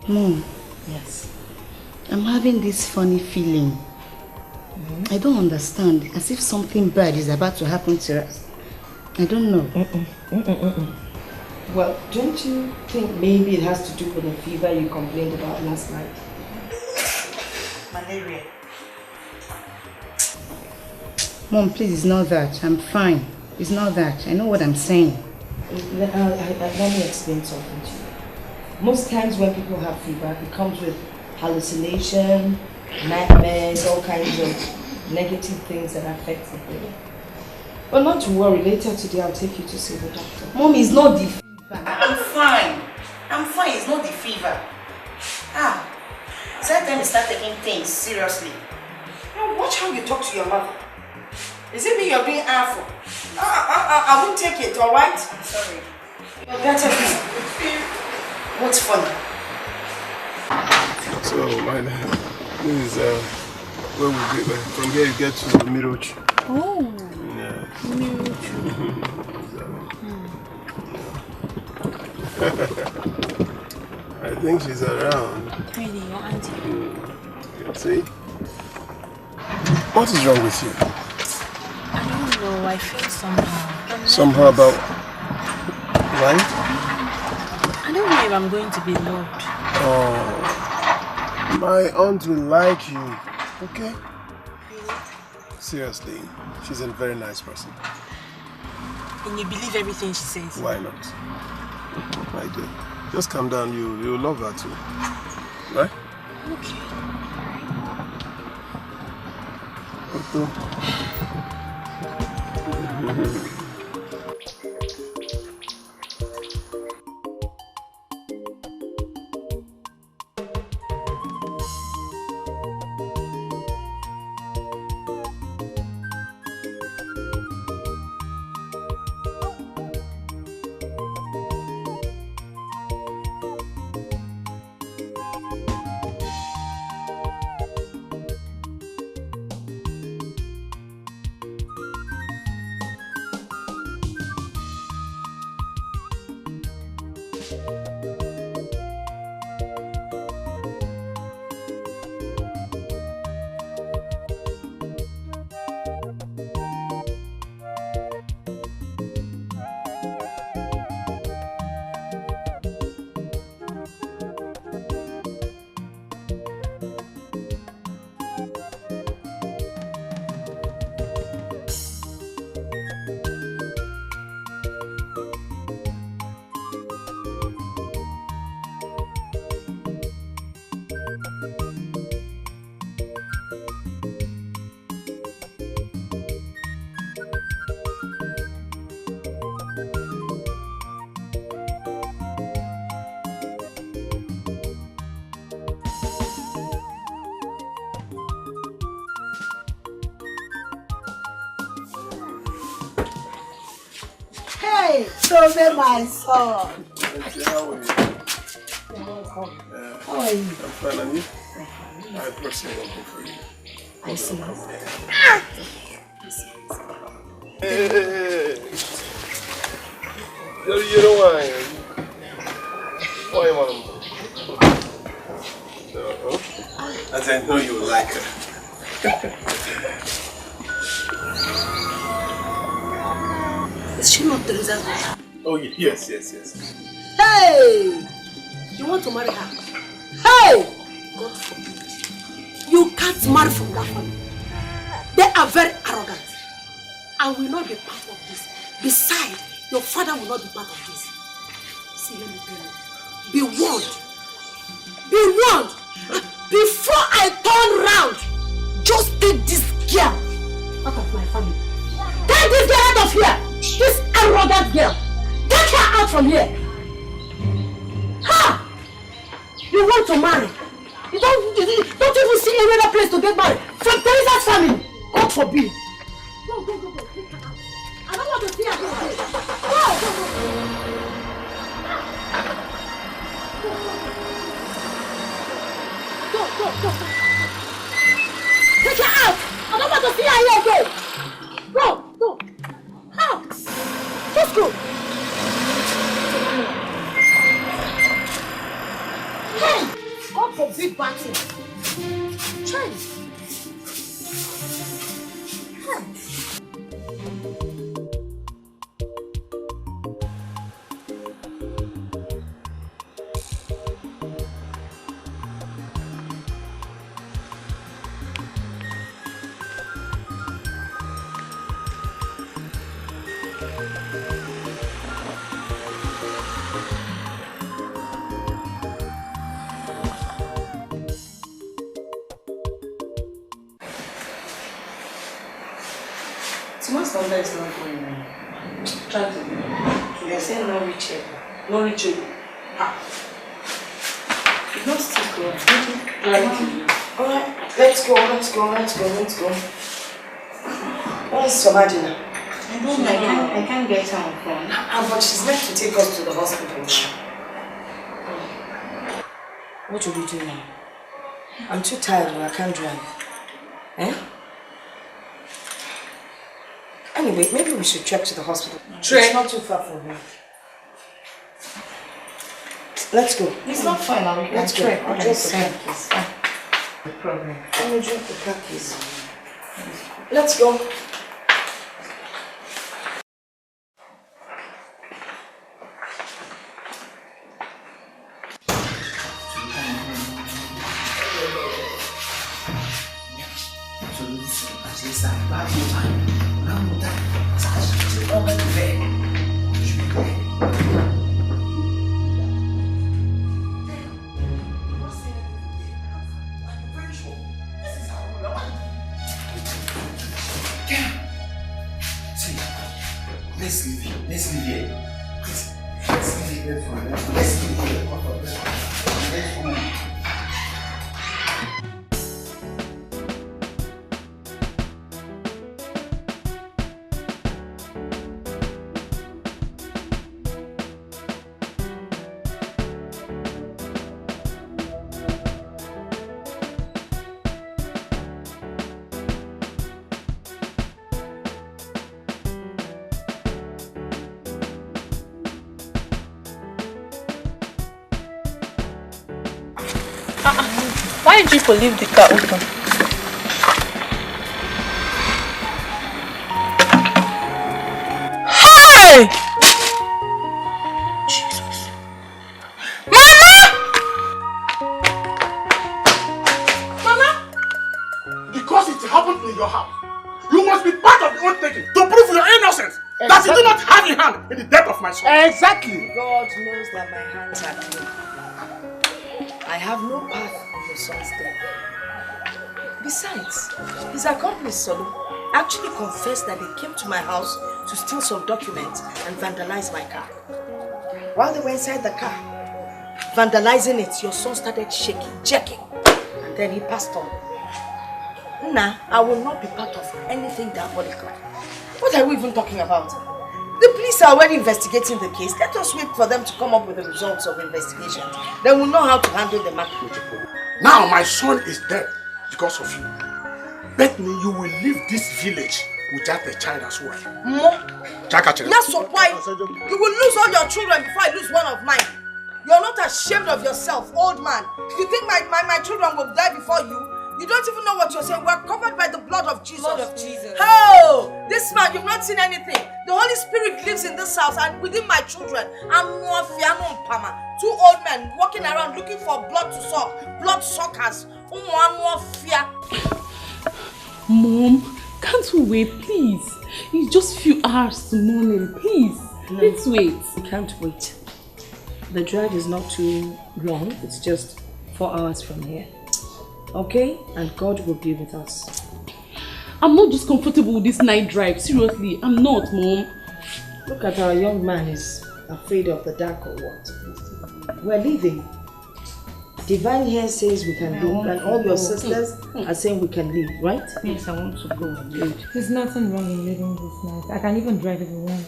Mom. Yes. I'm having this funny feeling. I don't understand. As if something bad is about to happen to us. I don't know. Well, don't you think maybe it has to do with the fever you complained about last night? Malaria. Mom, please, it's not that. I'm fine. It's not that. I know what I'm saying. Let me explain something to you. Most times when people have fever, it comes with hallucination, nightmares, all kinds of negative things that affect the brain. But not to worry, later today I'll take you to see the doctor. Mom, it's not the fever. I'm fine. I'm fine. It's not the fever. It's that time you start taking things seriously. Now watch how you talk to your mother. Is it me you're being awful? I won't take it, alright? I'm sorry. You're better be. What's funny? So, this is where we get from here you get to Miroch. Oh. Yeah. Miroch. I think she's around. Really, your auntie? See? What is wrong with you? I don't know. I feel somehow. Somehow about right? I don't know if I'm going to be loved. Oh, my aunt will like you, okay? Seriously, she's a very nice person. And you believe everything she says? Why not? I do. Just calm down, you'll love her too. Right? Okay. Hey, Zubby, my son. How are you? How are you? I'm fine, and you? I brought something for you. I see. Hey. You know why? Why you want to? As I know you will like her. Is she not Teresa? Oh, yes. Hey! You want to marry her? Hey! God forbid. You can't marry from that family. They are very arrogant. I will not be part of this. Besides, your father will not be part of this. See, let me tell you. Be warned. Be warned. Before I turn round, just take this girl out of my family. Take this girl out of here. This arrogant girl. Take her out from here. Ha! You want to marry? You don't even see any other place to get married. From Teresa's family. God forbid. Go. Take her out. I don't want to see her again. Go. Go. Take her out! I don't want to see her here again! Go! Out! Just go! Hey! God forbid battle! Try! Most of is not going on. Try to. They say no reachable. No reachable. You don't stick on. Alright, let's go. Where's Somadina? I can't get her on phone. But she's meant to take us to the hospital now. What will we do now? I'm too tired, I can't drive. Eh? Anyway, maybe we should trek to the hospital. It's not too far from here. Let's go. It's not far now. Let's go. I'll drop the car keys. No problem. Let me drop the car keys. Let's go. Why did people leave the car open? Hey! Jesus. Mama! Because it happened in your house, you must be part of the undertaking to prove your innocence. Exactly. That you do not have a hand in the death of my son. Exactly. God knows that my hands are clean. I have no part in your son's death. Besides, his accomplice Solo actually confessed that they came to my house to steal some documents and vandalize my car. While they were inside the car, vandalizing it, your son started shaking, jerking, and then he passed on. Nah, I will not be part of anything diabolical. What are we even talking about? The police are already investigating the case. Let us wait for them to come up with the results of the investigation. Then we'll know how to handle the matter. Now my son is dead because of you. Bet me you will leave this village without a child as well. That's why you will lose all your children before I lose one of mine. You're not ashamed of yourself, old man. You think my children will die before you? You don't even know what you're saying. We're covered by the blood of Jesus. Blood of Jesus. Oh, this man, you've not seen anything. The Holy Spirit lives in this house and within my children. I'm Pama. 2 old men walking around looking for blood to suck. Blood suckers. Mom, can't we wait, please? It's just a few hours to morning, please. No, let's wait. We can't wait. The drive is not too long. It's just 4 hours from here. Okay? And God will be with us. I'm not just comfortable with this night drive. Seriously, I'm not, Mom. Look at our young man is afraid of the dark or what? We're leaving. Divine here says we can go, and all your sisters are saying we can leave, right? Yes, I want to go. There's nothing wrong in leaving this night. I can even drive if you want.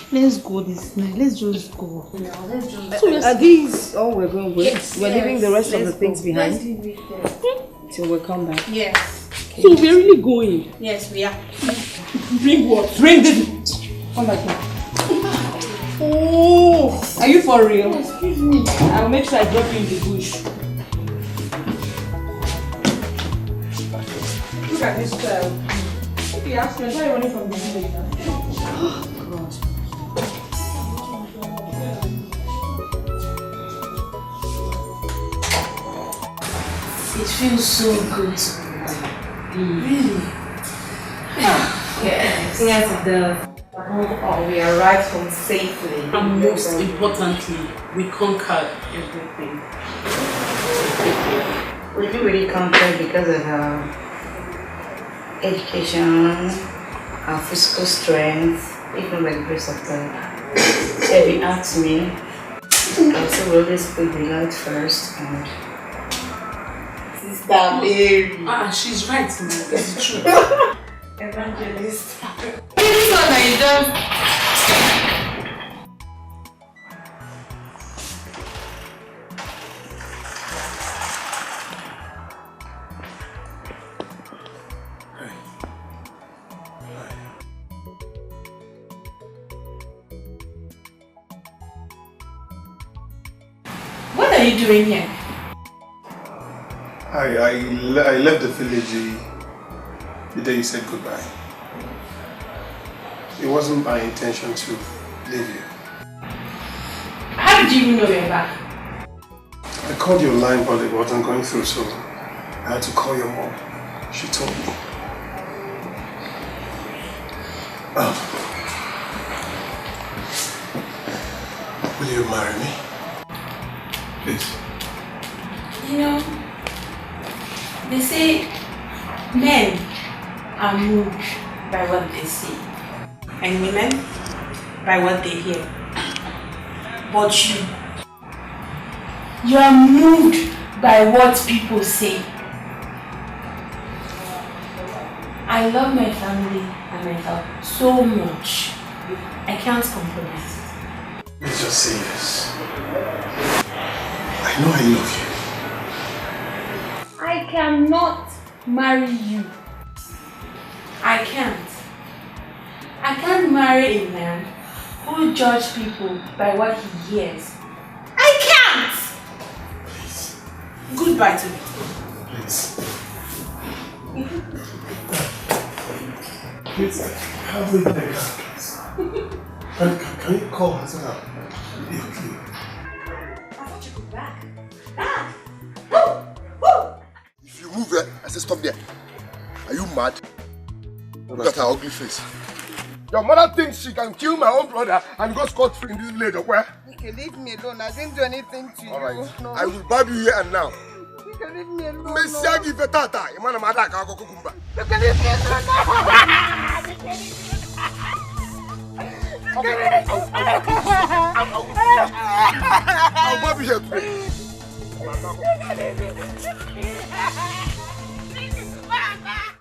Let's go this night. Let's just go. Yeah, let's just go. Are these all we're going with? Yes, We're leaving the rest of the let's things go. behind Let's leave it there. till we come back. Yes. So we're really going? Yes, we are. Bring what? Bring this. Come back here. Oh, are you for real? Excuse me. I'll make sure I drop you in the bush. Look at this child. If you ask me, why are you running from the village now? God. It feels so good to be back. Really? Yes. Yes, it does. Oh, we arrived home safely. And most importantly, we conquered everything. We didn't really conquer because of our education, our physical strength, even by the grace of God. If you ask me, also we always put the Lord first and Sister Mary. She's right, man. It's true. Evangelist. This one I just... What are you doing here? I left the village the day you said goodbye. It wasn't my intention to leave you. How did you even know we were back? I called your line, but it wasn't going through, so I had to call your mom. She told me. Will you marry me? Please. You know, they say men are moved by what they see and women by what they hear. But you are moved by what people say. I love my family and my health so much. I can't compromise. Please just say yes. I know I love you. I cannot marry you. I can't. I can't marry a man who judges people by what he hears. I can't! Please. Goodbye to me. Please. Please, have me there, please. Can you call her so that you're clear? I thought you could back. If you move there, I say stop there. Are you mad? Look at her ugly face. Your mother thinks she can kill my own brother and go scot-free in this village, okay? Okay, leave me alone. I didn't do anything to you. Alright. No. I will barb you here and now. You can leave me alone. Messia give a tata. Imana mada ka go kukumba. You can leave me alone. I'll barb you here today.